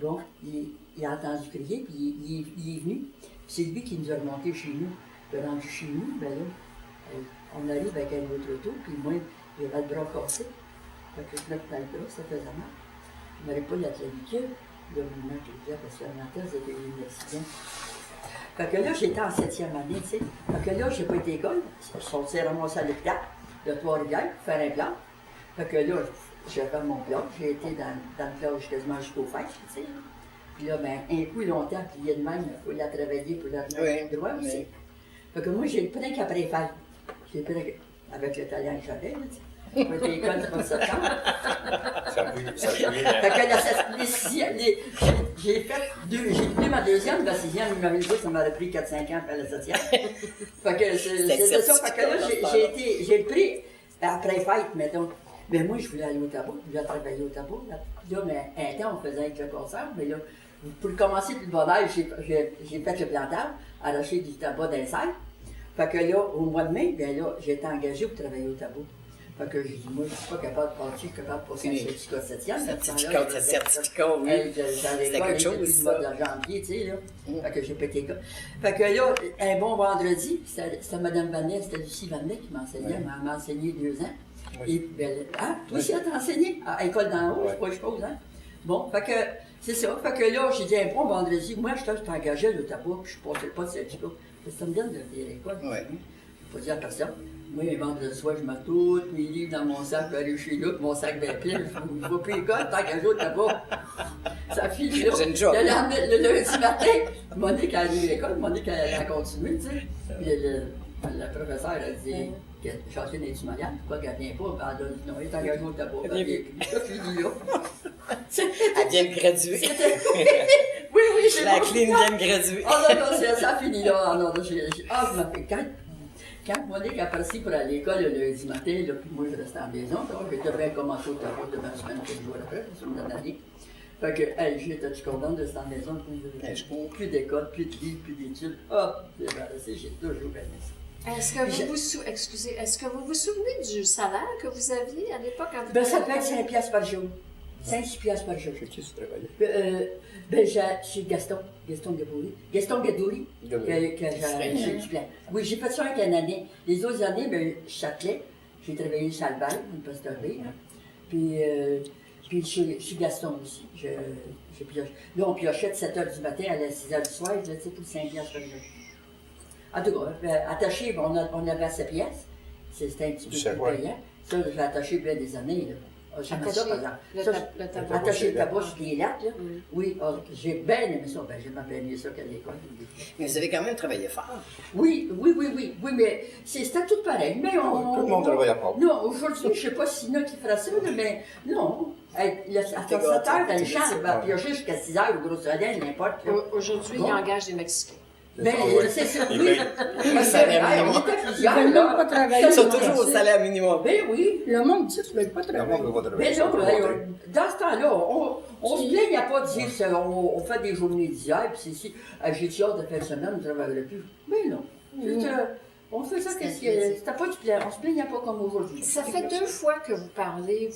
bon, il a entendu crier, puis il est venu. Puis c'est lui qui nous a remonté chez nous. Il est rendu chez nous, ben là, on arrive avec un autre auto, puis moi, il avait le bras cassé. Fait que je me dans le bras, ça faisait mal. Il n'avait pas la clavicule. Là, maintenant, je disais, parce que la thèse était un accident. Fait que là, j'étais en 7e année, tu sais. Fait que là, j'ai pas été à l'école. On s'est ramassé à l'hôpital de Trois-Rivières pour faire un plan. Fait que là, j'ai fait mon plan. J'ai été dans le plan quasiment jusqu'aux fêtes, tu sais. Puis là, ben, un coup longtemps, puis il y a de même, il faut la travailler pour la remettre droit aussi. Oui. Fait que moi, j'ai le pris qu'après fête. J'ai pris avec le talent que j'avais, tu sais. J'ai été à l'école pour septembre. Fait que j'ai pris ma deuxième, la sixième, il m'avait dit ça m'aurait pris 4-5 ans pour faire la septième. Fait que c'était ça. Fait que là, j'ai pris après fête, mettons. Mais moi, je voulais aller au tabac, je voulais travailler au tabac. Là, mais un temps, on faisait avec le concert, mais là, pour commencer plus le bonheur, j'ai fait le plantage, arraché du tabac dans les salles. Fait que là, au mois de mai, bien là, j'ai été engagée pour travailler au tabac. Fait que j'ai dit, moi, je ne suis pas capable de partir, je suis capable de passer un certificat 7e. Certificat, oui. C'était quelque chose, ça. De janvier, tu sais, là. Fait que j'ai pété le cas. Fait que là, un bon vendredi, c'était Mme Vanet, c'était Lucie Vanet qui m'enseignait, elle m'a enseigné 2 ans. Et ben, toi aussi, elle t'a enseigné à l'école d'en haut, c'est pas une chose, hein. Bon, fait que, c'est ça. Fait que là, j'ai dit, un bon vendredi, moi, je suis engagée au tabac, puis je ne passais pas de certificat. Ça me donne de faire l'école. Je ne vais pas dire à personne. Moi, les vendredis soir, je mets tous mes livres dans mon sac pour aller chez nous, mon sac bien plein. Je ne vais plus à l'école tant qu'un jour là-bas. Ça finit là. Le lundi matin, Monique a allé à l'école, Monique a continué, tu sais. Puis le professeur a dit que Jacqueline est-tu malade? Pourquoi qu'elle ne vient pas? Elle a dit non, elle est engagée au tabac. Elle finit là. Elle vient de graduer. Oui, c'est la clean vient de graduer. Ah non, ça finit là. Je m'appelle quand? Monique est partie pour aller à l'école le lundi matin, là, puis moi je restais à la maison. Donc, je devais commencer au tableau de ma semaine quelques jours après, c'est une bonne année. Fait que, hey, j'étais contente de rester à la maison. Plus d'école, plus de livres, plus d'études. Hop, débarrassé, j'ai toujours aimé ça. Est-ce que vous vous souvenez du salaire que vous aviez à l'époque quand vous Ben, ça peut travailliez? être 5 piastres par jour. 5-6 piastres par jour. Chez qui tu travaillais? Chez Gaston Gadouri, que j'ai du plan. Oui, j'ai fait ça avec une année. Les autres années, ben, Châtelet, j'ai travaillé chez Albert, une pastorerie, là. Puis chez Gaston aussi. J'ai pioché. Là, on piochait de 7 h du matin à 6 h du soir, je sais, pour 5 piastres par jour. En tout cas, attaché, on avait 7 pièces. C'était un petit peu plus payant. Ça, j'ai attaché bien des années, là. J'aimais ça, par exemple. Le tableau. Attacher le tabac sur les lattes, là. Oui, j'ai bien aimé ça. Ben, j'ai bien aimé ça qu'à l'école. Mais vous avez quand même travaillé fort. Oui, mais c'était tout pareil. Mais Tout le monde travaille fort. Non, aujourd'hui, je ne sais pas s'il y en a qui fera ça, mais non. À 7 heures dans le champ, il va piocher jusqu'à 6 heures au gros soleil, n'importe. Aujourd'hui, il engage des Mexicains. Ben, c'est ça, Il oui. paye. salaire minimum. Ils ne veulent même pas travailler. Ils sont toujours au salaire minimum. Ben oui. Le monde dit qu'ils ne veulent pas Le monde travailler. ne veut pas travailler. Mais ça, non, on peut ben, pas dans ce temps-là, on se plaignait pas de dire ça. On fait des journées d'hier, puis c'est ici. J'ai hâte de faire semaine, on ne travaillerait plus. Mais non. On fait ça, c'était pas du plaisir. On se plaignait pas comme aujourd'hui. Ça fait 2 fois que vous parlez.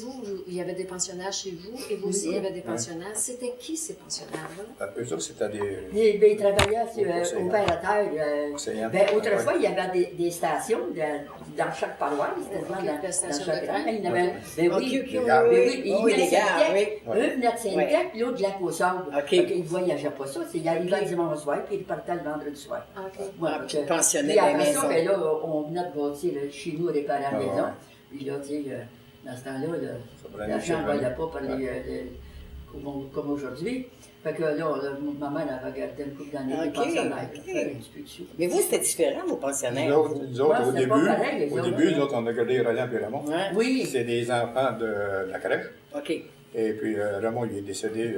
Il y avait des pensionnaires chez vous et vous aussi, il y avait des pensionnaires. C'était qui ces pensionnaires-là? Eux autres, c'était des. Ils travaillaient au père à terre. Ben, autrefois, il y avait des stations dans chaque paroisse, quasiment dans chaque rang. Il y en avait. Ben oui, Des gares. il Oui, venait des de gares, Saint-Tech. oui. Eux venaient de Saint-Tech, puis l'autre de la Côte-Sable. OK. Ils ne voyageaient pas ça. Ils arrivaient le dimanche soir, puis ils partaient le vendredi soir. OK. Voilà, Puis ils pensionnaient puis des après ça, maisons. ben là, on venait de bâtir chez nous, réparer la maison. ouais. Puis là, tu sais, dans ce temps-là, prenait l'argent ne chez voyait nous. pas par comme aujourd'hui. Fait que là, ma mère avait gardé une couple d'années de OK, pensionnaire. OK. Fait un petit peu dessus. Mais vous, c'était différent, vos Nous pensionnaires. autres, au c'est pas pareil, les début, autres. nous autres, on a gardé Roland et Ramon. Ouais. Oui, C'est des enfants de la crèche. OK. Et puis Ramon, il est décédé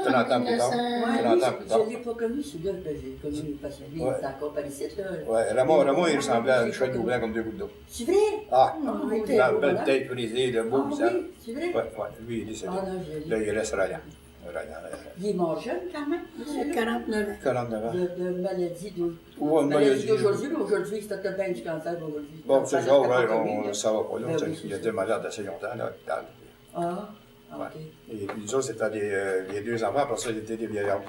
30 ans plus tard. 30 ans plus tard. je ne l'ai pas connu, celui-là, ben, j'ai connu parce que lui, il était encore par ici. Là. Ouais, Ramon, il ressemblait à une chouette d'Aublin comme 2 gouttes d'eau. C'est vrai? Ah, il était la beau, belle voilà. tête frisée, le beau Ah visage. oui, c'est vrai? Ouais, lui, il est décédé. Ah non, je Là, l'ai. il reste Roland. Il est mort jeune quand même. Il a 49 ans. 49 ans. De maladie Ou une maladie. d'aujourd'hui, mais aujourd'hui, c'était bien du cancer aujourd'hui. Bon, c'est ça, ouais, on ne ça. savait pas. Là, Ben tu sais, oui, c'est il ça. était malade assez longtemps, là, à l'hôpital. Ah, Ouais. ok. Et puis, nous autres, c'était les 2 enfants, après ça, ils étaient des vieillards.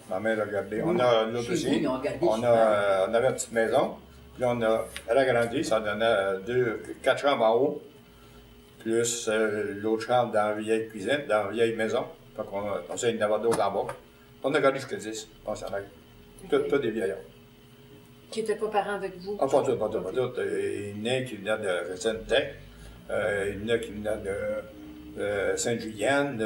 Ma mère a gardé. On a l'autre Chez aussi. vous, ils ont gardé On super. avait une petite maison. Puis on a agrandi, ça donnait 4 chambres en haut, plus l'autre chambre dans la vieille cuisine, dans la vieille maison. Fait qu'on s'est il y en avait d'autres en bas. On a gardé jusqu'à 10, pensionnaires. Tout des vieillards. Qui n'étaient pas parents avec vous? Ah, pas tout, pas tout, pas tout. Il y en a qui venaient de Resentec, il y en a qui venaient de Sainte-Julienne,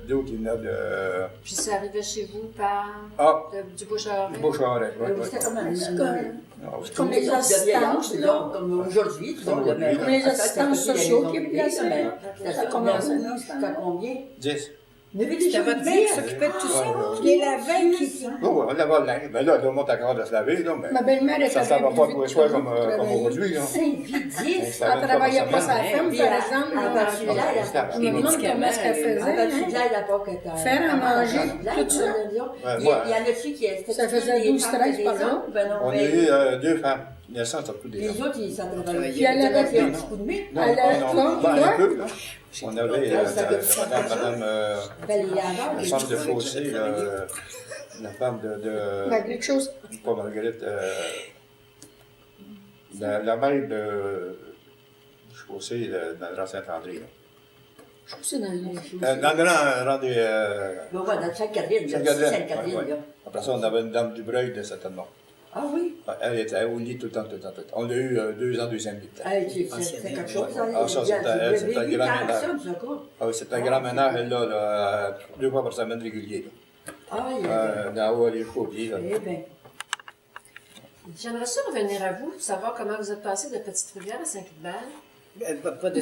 d'autres qui venaient de. Puis ça arrivait chez vous par du bouche à oreille? Beauchard-Oreille. C'était comme Comme les assistances, là. comme aujourd'hui, disons, le même. Comme les assistants sociaux qui plaçaient, là. Ça commence à C'était à combien? 10. Il y avait C'était déjà votre mère qui s'occupait de tout ça? Ouais, Qui les lavait, qui... Oh, on lavait le linge. Mais là, on monte encore de se laver, là, mais Ma belle-mère était ça ne va pas tous les soirs comme aujourd'hui, là. 5 vies, 10. Elle ne travaillait pas sa ferme, Puis, par exemple. à là. partir de là, Je me demande comment est-ce qu'elle faisait. à partir de hein. là, elle a pas que Faire à manger, tout ça. Il y en a-tu qui étaient. Ça faisait 12-13 par an. On a eu 2 femmes. Naissance, c'est tous des Les femmes. autres, ils s'en travaillaient. Puis elle avait un plus. petit coup de main. Non, Elle a- non, non, ben, toi? un peu, là. On avait madame Ben, les laveurs, la les femme de Fossé, la femme de Malgré chose. pas Marguerite, la mère de Fossé dans le Grand Saint-André, là. Je trouve que c'est dans le nom. Dans le Grand rendez Ben, ouais, dans Sainte-Catherine, Sainte-Catherine, là. Après ça, on avait une dame du Breuil de certainement. Ah oui? Elle était au lit tout le temps. On a eu 2 ans, 2e lit. Hey, c'est quelque chose, ça. Ah, ça, c'était un grand ménage. ménage. Ah oui, c'est un grand ménage, elle, là, 2 fois par semaine régulier. Ah, il y Là. a. Dans haut, les chaudiers, là. Eh bien. J'aimerais ça revenir à vous, pour savoir comment vous êtes passé de Petite-Rivière à Saint-Hubert. Pas de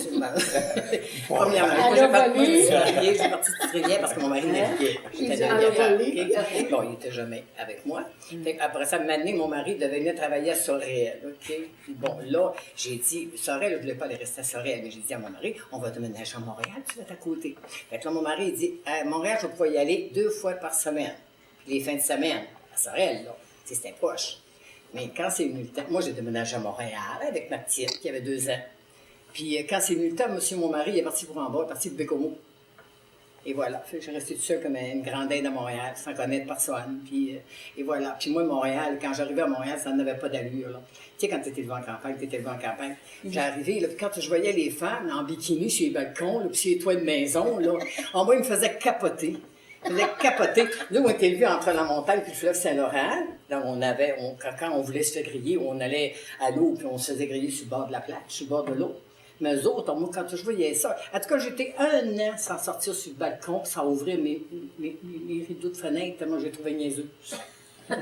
Premièrement, moi, Elle a volé. j'ai parti de Strivière parce que mon mari naviguait. J'étais Elle a navigateur, volé. ok? Bon, il n'était jamais avec moi. Fait après ça, maintenant, mon mari devait venir travailler à Sorel. OK? Puis bon, là, j'ai dit, Sorel, je ne voulais pas aller rester à Sorel, mais j'ai dit à mon mari, on va déménager à Montréal, tu vas être à côté. Fait que là, mon mari, il dit, à Montréal, je vais pouvoir y aller 2 fois par semaine. Puis les fins de semaine, à Sorel, là, c'était proche. Mais quand c'est venu le temps, moi, j'ai déménagé à Montréal avec ma petite qui avait 2 ans. Puis quand c'est venu le temps, monsieur, mon mari, il est parti pour en bas, il est parti de Bécomo. Et voilà, fait que je suis restée toute seule comme une grande aide à Montréal, sans connaître personne. Puis, et voilà. Puis moi, Montréal, quand j'arrivais à Montréal, ça n'avait pas d'allure. Là. Tu sais, quand tu étais devant en campagne, tu étais devant en campagne. J'arrivais, là, puis quand je voyais les femmes en bikini sur les balcons, là, puis sur les toits de maison, là, en moi, ils me faisaient capoter. Ils me faisaient capoter. Nous, on était élevés entre la montagne et le fleuve Saint-Laurent. Là, quand on voulait se faire griller, on allait à l'eau, puis on se faisait griller sur le bord de la plage, sur le bord de l'eau. Mais eux autres, moi, quand je voyais ça, en tout cas, j'étais 1 an sans sortir sur le balcon, sans ouvrir mes rideaux de fenêtre, tellement j'ai trouvé niaiseux. Mais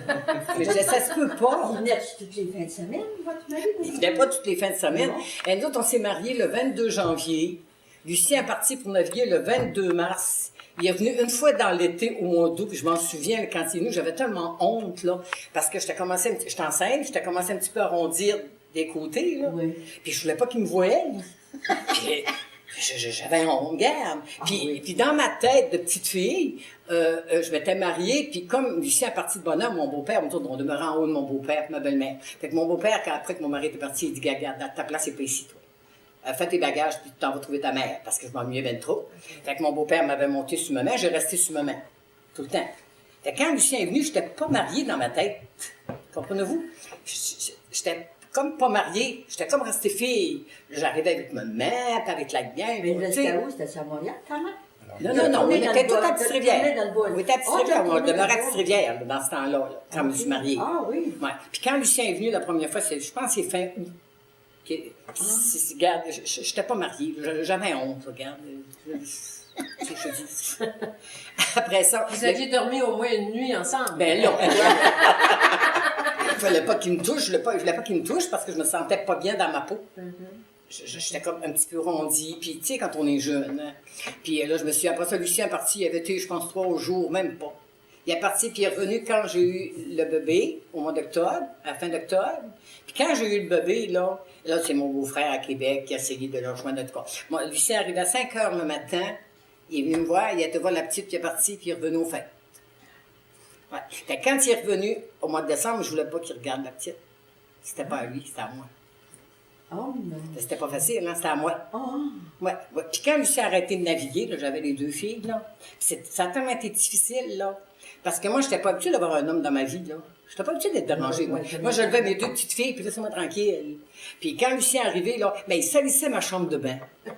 je disais, ça se peut pas. Il venait toutes les fins de semaine, votre mari? Il venait pas toutes les fins de semaine. Et nous autres, on s'est mariés le 22 janvier. Lucien est parti pour naviguer le 22 mars. Il est venu une fois dans l'été, au mois d'août, puis je m'en souviens, quand il est venu, j'avais tellement honte, là, parce que j'étais enceinte, j'étais commencé un petit peu à arrondir des côtés, là. Oui. Puis je voulais pas qu'il me voie. Puis j'avais honte, garde. Puis dans ma tête de petite fille, je m'étais mariée, puis comme Lucien est parti de bonheur, mon beau-père, on demeurait en haut de mon beau-père, ma belle-mère. Fait que mon beau-père, après que mon mari était parti, il dit, regarde, ta place n'est pas ici, toi. Fais tes bagages, puis tu t'en vas trouver ta mère, parce que je m'ennuyais bien trop. Fait que mon beau-père m'avait monté sur ma mère, j'ai resté sur ma mère, tout le temps. Fait que quand Lucien est venu, je n'étais pas mariée dans ma tête. Comprenez-vous? J'étais comme pas mariée, j'étais comme restée fille. J'arrivais avec ma mère, puis avec la gang. Mais le c'était où? C'était à Montréal, quand même? Non, on était tous à Petite-Rivière. On On était à Petite-Rivière, on demeurait à Petite-Rivière, dans ce temps-là, là, quand je me suis mariée. Ah oui. Ouais. Puis quand Lucien est venu la première fois, je pense que c'est fin août. Regarde, je n'étais pas mariée, j'avais honte, regarde. Je dis. Après ça. Vous aviez dormi au moins une nuit ensemble. Ben là, il fallait pas qu'il me touche, je voulais pas qu'il me touche parce que je me sentais pas bien dans ma peau. J'étais comme un petit peu rondie, puis tu sais, quand on est jeune. Hein. Puis là, je me suis, après ça, Lucien est parti, il avait été, je pense, 3 jours, même pas. Il est parti, puis il est revenu quand j'ai eu le bébé, au mois d'octobre, à la fin d'octobre. Puis quand j'ai eu le bébé, là c'est mon beau-frère à Québec qui a essayé de le rejoindre notre corps. Moi, Lucien arrivé à 5 heures le matin, il est venu me voir, il a été voir la petite qui est partie, puis il est revenu au fait. Ouais. Fait que quand il est revenu, au mois de décembre, je voulais pas qu'il regarde la petite. C'était pas à lui, c'était à moi. Oh non. C'était pas facile, hein? C'était à moi. Oh. Ouais. Puis quand Lucien a arrêté de naviguer, là, j'avais les 2 filles, là. Ça a tellement été difficile, là. Parce que moi, je n'étais pas habituée d'avoir un homme dans ma vie, là. Je n'étais pas habituée d'être dérangée, moi. Moi, je levais mes 2 petites filles, puis laissez-moi tranquille. Puis quand Lucien est arrivé, là, ben, il salissait ma chambre de bain. Là,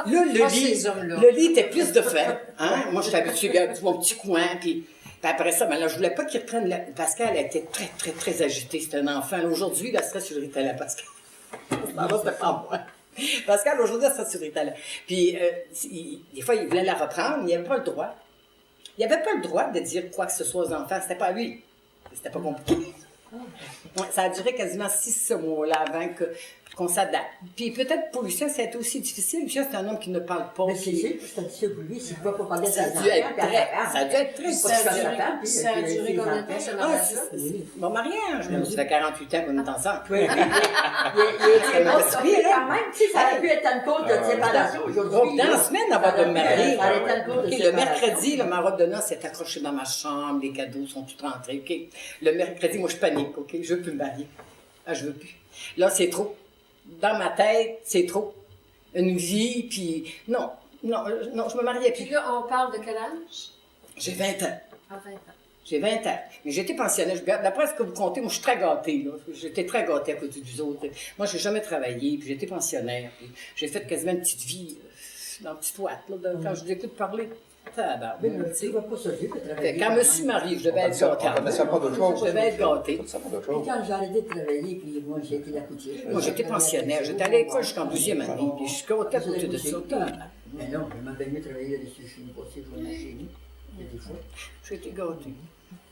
le lit était plus de fait. Hein? Moi, j'étais habituée à mon petit coin, puis après ça, ben là, je voulais pas qu'il reprenne Pascal, elle était très, très, très agitée. C'était un enfant. Là, aujourd'hui, elle serait sur le Ritalin, Pascal. Non, c'était pas moi. Pascal, aujourd'hui, elle serait sur le Ritalin. Puis, des fois, il voulait la reprendre, mais il n'avait pas le droit. Il n'avait pas le droit de dire quoi que ce soit aux enfants. C'était pas à lui. C'était pas compliqué. Ouais, ça a duré quasiment 6 mois-là avant qu'on s'adapte. Puis peut-être pour Lucien, ça a été aussi difficile. Lucien, c'est un homme qui ne parle pas. Mais c'est difficile pour lui, s'il ne peut pas parler de ça a dû être très difficile. Ça a duré combien de temps, ce mariage-là? Mon mariage, ça fait 48 ans qu'on est ensemble. Oui, il est bon, quand même, tu sais, ça aurait pu être une cause de séparation aujourd'hui. Dans la semaine avant de me marier, le mercredi, ma robe de noces est accrochée dans ma chambre, les cadeaux sont tous rentrés, OK? Le mercredi, moi, je panique, OK? Je veux plus me marier. Ah, je veux plus. Là, c'est trop. Dans ma tête, c'est trop. Une vie, puis non, je me mariais plus. Puis là, on parle de quel âge? J'ai 20 ans. Ah, 20 ans. J'ai 20 ans. Mais j'étais pensionnaire. D'après ce que vous comptez, moi, je suis très gâtée, là. J'étais très gâtée à côté des autres. Moi, j'ai jamais travaillé, puis j'étais pensionnaire. Puis j'ai fait quasiment une petite vie dans le petit toit, là, quand je vous écoute parler. Mais tu ne vas pas se dire que travailler. Quand je me suis mariée, je devais être gâtée. Je devais être gâtée. Quand j'ai arrêté de travailler, puis moi, j'ai été la coutière. Moi, j'étais pensionnaire. J'étais à l'école jusqu'en 12e année. Puis je suis gâtée à côté de ça. Mais non, je m'avais mieux travaillé là-dessus chez nous, passer pour la chez nous. Des fois. J'étais gâtée.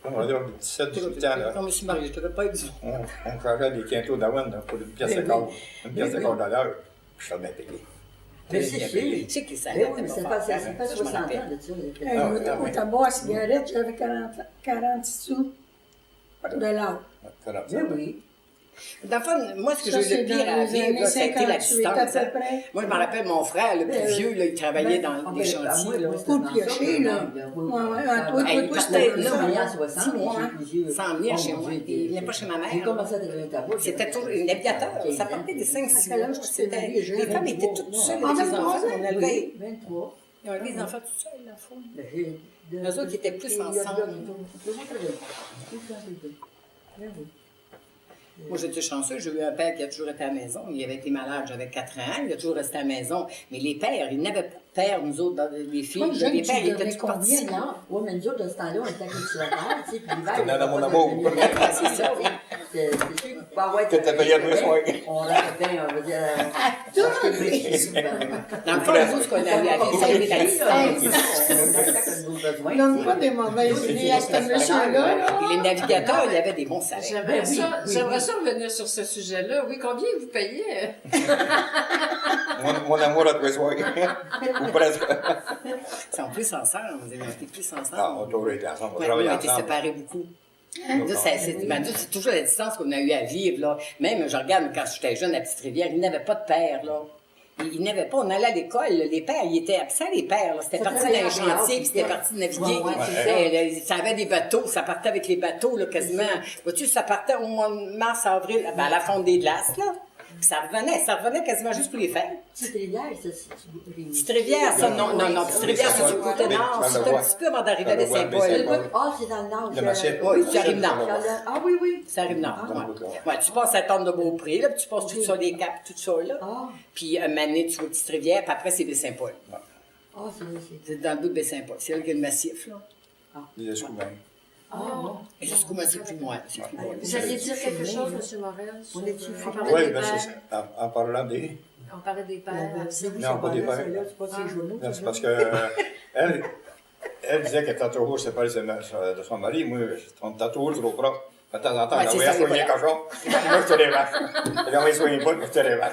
On va dire 17, 18 ans, là. Quand je me suis mariée, je ne devais pas être dit. On changeait des quintaux d'avoine pour une pièce de corps. Une pièce de corps de l'heure. je suis bien payé. Mais c'est sûr. Je sais que les Ben salaires oui, mais étaient ça pas fait forts, hein, ça, je me 60 ans rappelle. de ça. Au tabac à cigarette, j'avais 40 sous de l'heure. Mais oui. Dans le fond, moi, ce que Ça, j'ai eu c'est le pire dans à les vivre, années là, ça a été la 58 à distance. peu hein. près. Moi, je me rappelle mon frère, le plus vieux, là, il travaillait dans les chantiers. Là. Pour piocher, là. Toi, il c'était partait, comme là, ça. en hein. 60, Ouais. Sans venir chez moi. Il venait pas chez ma mère. J'ai commencé à devenir tabac. C'était toujours un navigateur. Ça partait des 5-6 À quel mois. âge tu t'es mariée, jeune? Les femmes étaient toutes seules En avec les 23 enfants. ans? On a levé. 23. Ils ont élevé les enfants tout seuls, la fois. Eux Eux autres, ils étaient plus ensemble. Moi, j'étais chanceux. J'ai eu un père qui a toujours été à la maison. Il avait été malade, j'avais 4 ans. Il a toujours resté à la maison. Mais les pères, ils n'avaient pas de père, nous autres, les filles. Comme jeune, Les tu pères, ils devais étaient tous combien, partis. là? Oui, mais nous autres, de ce temps-là, on était cultivateurs, tu sais, puis l'hiver, T'es il y avait dans mon pas amour. de- C'est ça, oui. C'est sûr qu'il faut avoir Que t'as payé à deux soirs. On rentrait bien, on va dire, acheter des petits sous, ben, Dans le fond, nous autres, ce qu'on avait à vivre, ça a été la distance. Donne pas des mauvaises idées à ce monsieur-là. là. Et les navigateurs, il y avait des bons salaires. J'aimerais ça revenir sur ce sujet-là. Oui, combien vous payez? Mon amour à tous les soirs. Ou presque. Ils sont plus ensemble. On était plus ensemble. Non, on a toujours été ensemble, on Ouais, travaillait on a été ensemble. séparés beaucoup. Nous, c'est toujours la distance qu'on a eu à vivre. Là. Même, je regarde, quand j'étais jeune à Petite-Rivière, ils n'avaient pas de père. Là. Ils n'avaient pas, on allait à l'école, là, les pères, ils étaient absents, les pères. Là. C'était Ça parti travaillait d'un en dehors, chantier, puis c'était ouais. parti de naviguer. Ouais, c'est ça. Ça avait des bateaux, ça partait avec les bateaux, là, quasiment. Vois-tu, ça partait au mois de mars, avril, ben, à la fonte des glaces, là. Puis ça revenait quasiment juste pour les fêtes. Petite rivière, ça, Petite rivière, ça, non, Petite rivière, c'est du côté nord. C'est un petit peu avant d'arriver à Saint-Paul. Ah, c'est dans le nord. Le marché. Oui, tu arrives nord. Ah oui, oui. Ça arrive nord. Ah. Ouais, tu passes à Tente de Beaupré, là, puis tu passes tout ça, les caps, tout ça, là. Ah, Puis un mané, tu vois Petite Rivière, puis après, c'est Baie-Saint-Paul. ah, c'est... C'est dans le bout de Baie-Saint-Paul. C'est là qu'il y a le massif, là. Les Escoubins. Ah, bon. Et jusqu'au moins, c'est plus loin. C'est plus loin. Vous alliez dire quelque chose, M. Morel? On est-tu On parlait Oui, des ben c'est pères. ça. En parlant des. On parlait des pères. Non, pas des pères. C'est pas ces journaux. Non, c'est parce que elle disait qu'elle était toujours séparée de son mari. Moi, on était toujours trop proches. De temps en temps, Ouais, je c'est voyais ça, soigner voilà. un cochon. Moi, je te les vaches. Et quand on ne soignait pas, je te les vaches.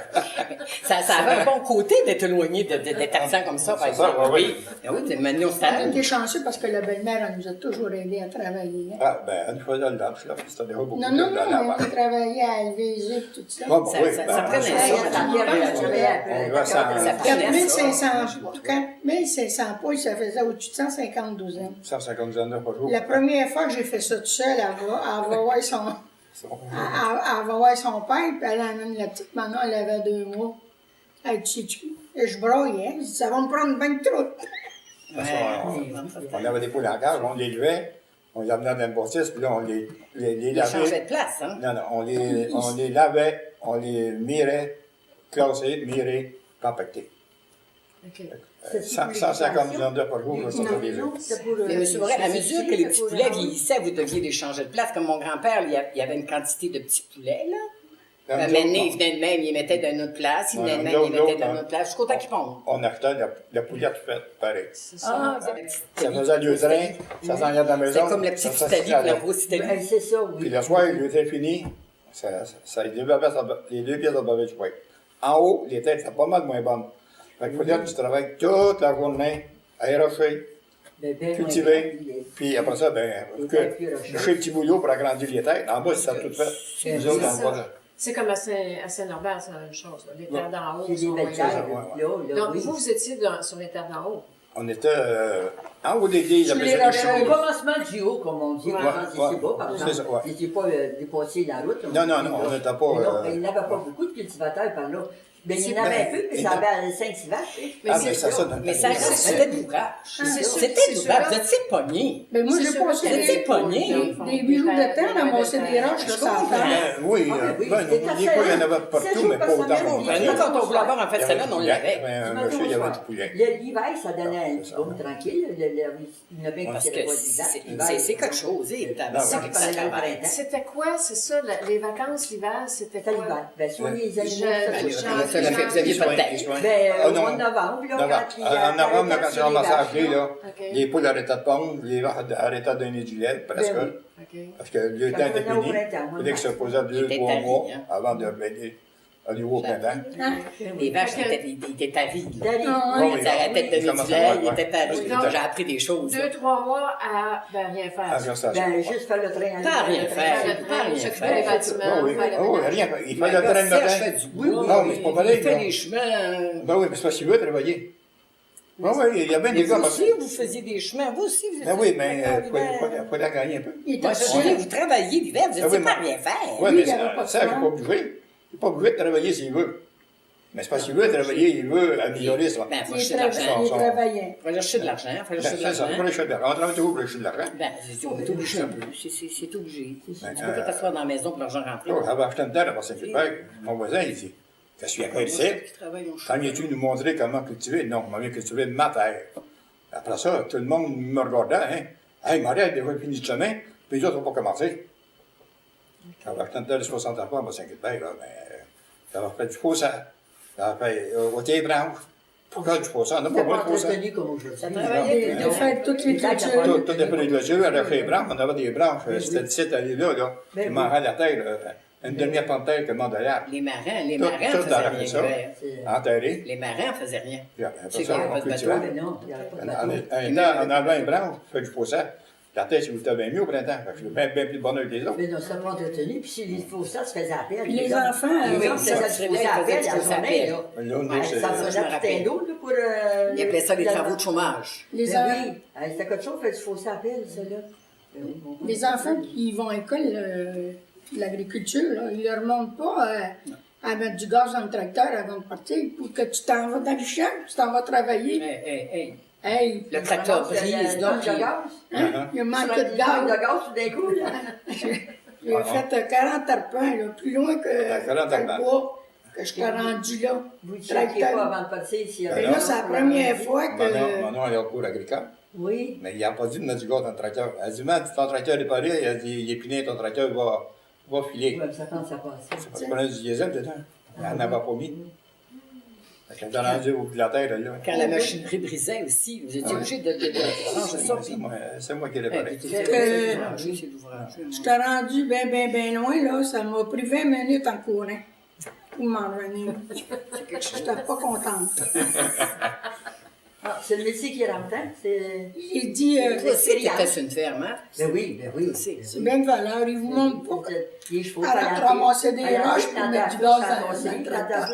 Ça avait un bon côté d'être éloigné, d'être absent comme ça, par C'est ça, exemple. oui. Ah oui, mais maintenant, On a c'est été chanceux parce que la belle-mère, elle nous a toujours aidés à travailler. hein. Ah, ben, elle faisait le lâche, là. C'était déjà beaucoup Non, de non, non, la on a travaillé à élever les œufs, tout ça. Bon, bon, Ça- oui, ça- ben, ça prenait c'est- ça. On doit s'en- Ça prenait 4500, en tout cas, 1500 poules, ça faisait au-dessus de 150 douzaines. 150 douzaines par jour. La première fois que j'ai fait ça tout seul, elle va voir elle va voir son père, puis elle amène la petite Manon, elle avait 2 mois. Elle dit, et je broyais, je dis, ça va me prendre bien trop. Parce qu'on avait des poules en cage, on les levait, on les amenait dans le bâtisse, puis là, on les Il changeait lavait. de place, hein? Non, non, on les lavait, on les mirait, classés, mirés, compactés. OK. 150 millions d'heures par jour, ça fait des œufs. Mais M. Morel, à mesure que les petits poulets vieillissaient, vous deviez les changer de place. Comme mon grand-père, il y avait une quantité de petits poulets, là. Un moment donné, il venait de même, il les mettait d'une autre place, il venait de même, il les mettait d'une autre place, jusqu'au temps qu'ils pondent. On achetait la poulette faite, pareil. C'est ça. c'est la petite Ça Italie. faisait le train, ça s'en allait de la maison. C'est comme la petite ça Italie, puis s'allait. la grosse Italie. Ben, c'est ça, oui. Puis le soir, le train fini, les 2 pièces de bavette du poing. En haut, les têtes, c'est pas mal moins bonnes. Fait qu'il fallait que tu travailles toute la journée, à arrocher, cultiver, puis après ça, ben, je fais le petit boulot pour agrandir les têtes. En bas, c'est ça tout fait. Nous autres, en bas, C'est comme à Saint-Norbert, c'est la même chose. Là. Les terres d'en haut C'est des sont belles moyennes. terres, là, Donc, oui. vous étiez sur les terres d'en haut. on était en haut des lits, ils appelaient ça des Au chaudes. commencement du haut, comme on dit, Ouais, quand c'est bas, par c'est ça, exemple. ouais. C'était pas dépassé la route. Non, non, non, on n'était pas, Mais non, il n'y avait pas beaucoup de cultivateurs par là. Mais il y en avait un peu, mais ça avait 5-6 vaches. Mais Ah, c'est mais ça, ça. dans le Mais ça temps. reste, c'était de l'ouvrage. C'est sûr, C'était c'est de sûr. l'ouvrage. Vous étiez pognés. Mais moi, C'est j'ai sûr passé que Vous étiez pognés. des bijoux de terre à monter des roches, là, ça comprends. fait. Oui, Ah, oui, ben, c'était n'oubliez pas, il y en avait partout, mais pas autant qu'on Ben, nous, quand on voulait avoir un festival, on l'avait. Un monsieur, il y avait du poulet. L'hiver, ça donnait un petit boom tranquille. Il y en a bien qui Parce n'étaient que pas d'hiver. c'est quelque chose. Non, Ça, oui. ça travaille. C'était quoi, c'est ça, les vacances, l'hiver, c'était C'était quoi? l'hiver. Ben, sur les Je- animaux, je- c'était je- Vous aviez pas de tête. Ben, Ah, au non. mois de novembre, là, quand il y En novembre, avait quand sur j'ai ramassé vaches, à clé, là, OK. les poules arrêtaient de pondre, les vaches arrêtaient de donner du lait, presque. Ben OK. Parce que le Ça temps était venait au fini. printemps, Il fallait que ça posait Il était 2-3 tari, mois hein. avant de venir. à nouveau au printemps. Les vaches, ils étaient taries. là. Dari. Ah, Bon, oui. Ils arrêtaient de il donner commence du à lait, voir, ils ouais. étaient taries. Non. J'ai appris des choses. 2-3 mois à rien faire. À la station. Ben, juste faire le train. Pas rien Le train. faire. Faire le pas train, rien s'occuper faire. des bâtiments, Ah oui, faire le ah oui, ménage. rien. Il fait Le le train gars, le Serge matin. fait du bois. Non, mais c'est pas pareil, Il fait non. les chemins. Ben oui, mais c'est parce qu'il veut travailler. Ben oui, il y a bien Mais des gars vous parce aussi, vous faisiez des chemins. Vous aussi, vous Ben oui, mais il faut la gagner un peu. Il était Moi, je dis, seul. vous travaillez l'hiver, vous Ah n'étiez oui, pas à mais- rien faire. Oui, Lui, mais il avait pas de ça, je plan. suis pas obligé. Je suis pas obligé de travailler s'il veut. Mais c'est parce qu'il veut travailler, il veut améliorer ça. Ben, faut Il chercher de l'argent. il travaillait. Faut chercher de l'argent. Faut Ben, chercher de c'est ça, l'argent. pour les chutes d'argent. On travaille toujours pour les chutes d'argent. Ben, on est obligé un peu. C'est obligé. Tu Ben, peux pas t'asseoir dans la maison pour l'argent rentrer. Oh, j'avais acheté une terre à Saint-Philbert. Mon voisin, il dit, qu'est-ce qu'il y a fait ici? Qui travaillent au Quand viens-tu nous montrer comment cultiver? Non, on m'a bien cultivé de ma terre. Après ça, tout le monde me regardait, hein. Hey, Marie, déjà fini le chemin, puis les autres n'ont pas commencé. J'avais acheté une terre de 60 ans à Saint-Philbert, là, mais j'avais fait du faux sang. J'avais fait au thé branche. Pourquoi du faux sang? On n'a pas Pas moins de faux sang. entretenu comme aujourd'hui. Ça travaillait. De faire toutes les cultures. Tout dépend des clôtures, avec les branches, on avait des branches. C'était le site aller là. Ben Il oui. mangeait la terre, une demi-pan de terre que Montréal. Les marins Tout faisaient arrêté rien ça. l'hiver. Enterré. Les marins faisaient rien. Puis après C'est ça, qu'il y avait on pas de cultivait. bateau. Mais non, il n'y avait pas de En bateau. en enlevant une branche, fait du faux sang. La terre, si vous bien mieux au printemps. Fait que j'ai bien plus de bonheur que les autres. Mais non, ça n'a pas entretenu. Puis si les faux ça se faisait à peine. Puis les enfants, les oui, enfants ça, faisaient du faux ça à peine la journée, là. Là, nous, Ah, c'est- ça je me faisait tout rappelle. un lot, là, pour... Ils appelaient ça les travaux de chômage. les, Ben en- oui, c'était quelque chose, fait du faux ça à peine, ça, là. Ben oui, bon, les enfants qui vont à l'école de l'agriculture, là, ils leur montrent pas à mettre du gaz dans le tracteur avant de partir pour que tu t'en vas dans le champ, tu t'en vas travailler. Hey. Hey, Le tracteur Il y a brise, un donc. tank de gaz. Uh-huh. il a manqué de De gaz. gaz tout d'un coup, là. J'ai fait 40 arpents, là, plus loin que 40 que le arpents. bois, que je suis rendu là. Vous ne checkez pas avant de partir s'il y a... Et là, c'est la première fois que... Manon, elle a au cours agricole. Oui. Mais il n'a pas dit de mettre du gaz dans le tracteur. Elle dit, man, ton tracteur est paré, elle dit, il est piné, ton tracteur va filer. Ouais, ça pense à passer. Parce qu'on a du diesel dedans. Elle n'en a pas mis. Fait qu'elle est rendue au bout de la terre, là. Quand la machinerie brisait aussi, vous étiez obligé de changer ça. C'est moi qui l'ai Hey, paré. c'est l'ouvrage, c'est l'ouvrage. Je t'ai rendu bien loin, là. Ça m'a pris 20 minutes en courant pour m'en revenir. Je n'étais pas contente. Ah, c'est le métier qui rentre, hein? C'est... J'ai dit, Toi aussi, t'étais sur une ferme, hein? Ben oui, ben oui. C'est c'est bien de valeur. Ils vous montrent pas. Les chevaux, Elle a ramasser des roches pour mettre du gaz dans le tracteur.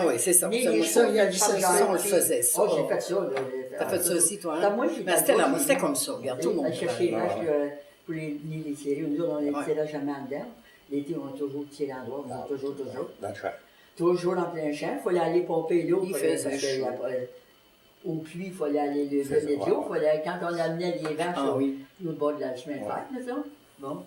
Oui, c'est ça. Ni Ça, les moi, chevaux, il y a du ça, ça, on le faisait, ça. Oh, j'ai fait ça, là. T'as fait ça aussi, toi, Dans hein? moi, j'ai Mais fait c'était ça, là, moi, j'ai c'était dit. comme ça. Regarde, tout le monde. On cherchait les Ouais. vaches pour les tirer. Nous autres, on les Ouais. tirait jamais en dedans. L'été, on a toujours tiré en droit, on a toujours. Dans le champ. Toujours en plein champ. Il fallait aller pomper l'eau. Il parce faisait que, chaud. au puits, il fallait aller lever C'est ça, de l'eau. ouais. Quand on amenait les vaches Ah oui. au bord de la chemin de fer, mettons. Bon.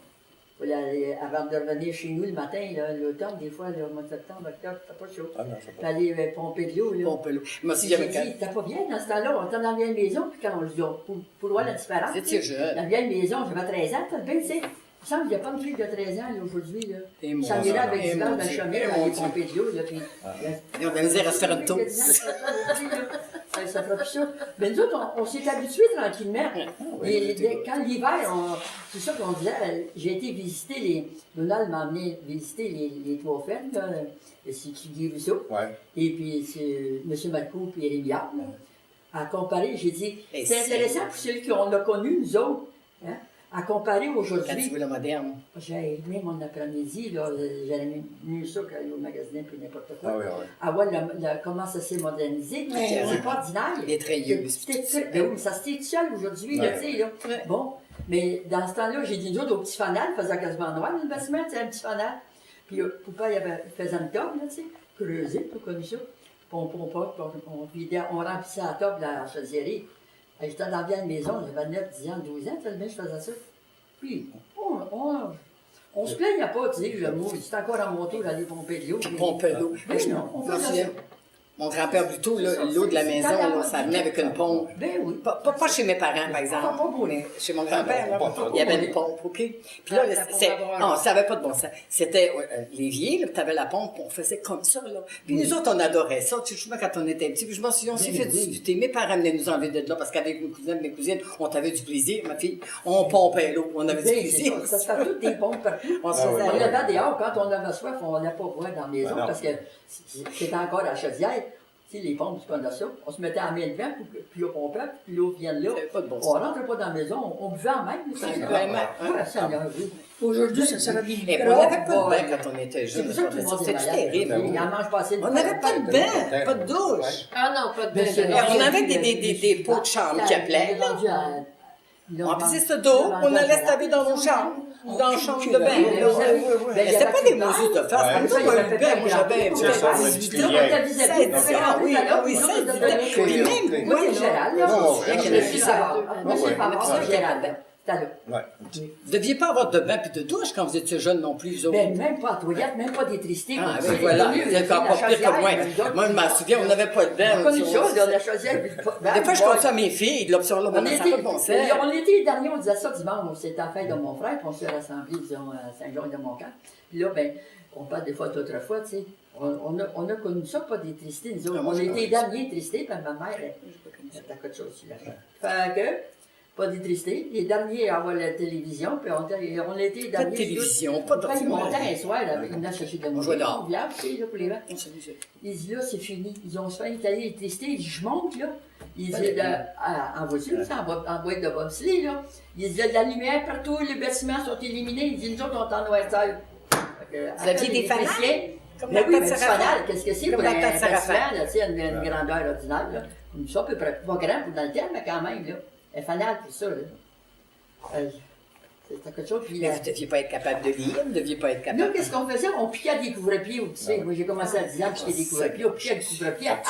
Il fallait aller, avant de revenir chez nous le matin, là, l'automne, des fois, le mois de septembre, octobre, c'était pas chaud. Ah non, c'est Il pas. fallait pomper de l'eau. Là. Pompe l'eau. Moi aussi, J'ai j'avais dit, t'as pas bien dans ce temps-là, on était dans la vieille maison, puis quand on dit, pour voir la différence. Vous étiez jeune. La vieille maison, j'avais 13 ans, t'as bien, tu sais. Il me semble qu'il n'y a pas de fille de 13 ans, là, aujourd'hui, là. Et mon Ça vient là Dieu. avec Et du mon gaz dans le Dieu. chemin, Et on mon allait Dieu. pomper de l'eau, là, puis... Et on a misère à se faire une toast. Ça fera plus ça. Mais nous autres, on s'est habitués tranquillement. Quand l'hiver, c'est ça qu'on disait, j'ai été visiter Donald m'a amené visiter les trois fermes, là, c'est qui dit ça. Ouais. Et puis, c'est M. Macou et Rémiard, là, à comparer, j'ai dit, Et c'est c'est- intéressant pour celui qu'on a connu, nous autres, hein, à comparer Quand tu aujourd'hui. veux le moderne. J'ai aimé mon après-midi, là, j'aurais mieux ça qu'aller au magasin puis n'importe quoi. Ah oui, oui. À voir comment ça s'est modernisé, Ouais. c'est pas ordinaire. Les treilleuses. Ben oui, ça se tient tout seul aujourd'hui, là, Ouais. tu sais, là. Ouais. Bon, mais dans ce temps-là, j'ai dit, nous autres, au petit fanal, il faisait quasiment noir, le bâtiment, tu sais, un petit fanal. Puis, papa, il faisait une table, là, tu sais, creusé, tout comme ça. Puis, on remplissait la table, la chaudière. J'étais dans la vieille maison, j'avais 9, 10 ans, 12 ans, tellement je faisais ça. Puis, on se plaignait pas, tu sais, le mot, c'est encore à mon tour d'aller pomper de l'eau. puis- Pompe l'eau. Mais non, on faisait ça. Mon grand-père Buteau, là, l'eau de la maison, là, ça venait avec une pompe. Ben oui. Pas chez mes parents, par exemple, mais chez mon grand-père, là, il y avait une pompe, OK? Puis là, non, ça n'avait pas de bon sens. C'était l'évier, là, tu avais la pompe, on faisait comme ça, là. Puis nous autres, on adorait ça, tu sais, quand on était petits. Puis je m'en souviens, on s'est fait discuter. Mes parents venaient nous enlever de là, parce qu'avec mes cousines, on avait du plaisir, ma fille. On pompait l'eau, on avait du plaisir. Ça se fait toutes des pompes partout. On levait dehors, quand on avait soif, on n'allait pas boire dans la maison, parce que c'était encore à la chaudière. Tu sais, les pompes du Condation, on se mettait à la main devant, puis on pompait, puis l'eau vient de là. On rentrait pas dans la maison, on buvait en même. Aujourd'hui, ça serait des Mais on n'avait pas de bain quand on était C'est jeunes. pour ça que tout le monde est C'était malade. terrible. Il en mange pas assez. On n'avait pas de bain, pas de douche. Ah non, pas de Mais c'est- bain. On avait des pots de chambre qui appelaient. On faisait ça d'eau, on allait se laver dans nos chambres, dans la chambre de bain. Mais c'était pas des Moses de face, comme ça, il y avait le bain. Moi, j'avais C'est ça, peut-être ouais, 18 tu ans. disais. Oui, ça, puis même, Moi, c'est Gérald, là. Oui, Monsieur Favard, Gérald. C'était là. Ouais. vous ne deviez pas avoir de bain puis de douche quand vous étiez jeunes non plus, vous autres. Ben, même pas à toilette, même pas d'électricité. Ah, ben voilà, vous êtes encore pire que moi. Moi, je m'en souviens, on n'avait pas de bain. On connaît ça, on a choisi. Des fois, je compte ça à mes filles, l'option là, On ça n'a était, pas de bon sens. on était les derniers, on disait ça dimanche, c'était la fête de mon frère, puis on s'est rassemblés, disons, à Saint-Jean-de-Montcalm. Puis là, ben, on parle des fois d'autrefois, tu sais. On a connu ça, pas d'électricité, nous autres. Ah, moi, On je était les connais ça. derniers électricité, puis ma mère, elle à quelque chose sur la fin. Fait que, pas d'électricité, les derniers à avoir la télévision, puis on était les Pas de derniers. télévision, pas de Quand ils montaient un soir, là, ils venaient chercher de On jouait dehors. village, tu sais, là, pour les vents. Il dit là, c'est fini. Ils ont fait étaler l'électricité. Il dit, je monte, là. Il dit, en voiture, en boîte de bobsleigh, là. Il dit, la lumière partout, les bâtiments sont éliminés. Il dit, nous autres, on est en noirceur. Vous aviez des fanales? Comme Ben la oui, tête mais de du Sarah. fanal, qu'est-ce que c'est Comme pour la un tête de Sarah. bâtiment, là, tu sais, une grandeur ordinaire, là. Comme ça, à peu près, pas grand pour dans le terme, mais quand même, là. Un fanal, pour ça, là. C'était quelque chose, puis Mais vous ne deviez pas être capable de lire, vous ne deviez pas être nous, capable. qu'est-ce qu'on faisait? On piquait des couvre-pieds, tu sais. Moi, j'ai commencé à 10 ans, puis j'étais des couvre-pieds. On piquait des couvre-pieds à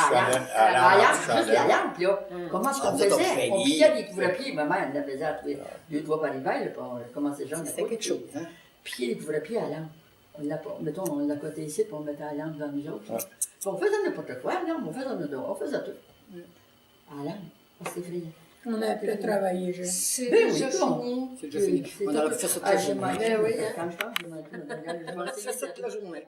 la lampe, juste la lampe, là. Comment est-ce qu'on vous êtes faisait? On au piquait des couvre-pieds. Ma mère, elle en faisait à tous les 2-3 par hiver, là, puis on commençait jeune. C'était quelque chose, hein? Piquer des couvre-pieds à la lampe. On l'a pas, mettons, on l'a coté ici, puis on mettait la lampe dans nous autres. Puis on faisait n'importe quoi, non, on faisait tout. À la lampe. C'était effrayant. On a pu travailler, je. C'est Ben oui, déjà bon. fini. C'est déjà fini. On aurait pu faire ça toute la journée. Quand je pense, j'ai manqué ma dernière. On aurait pu faire ça toute la journée.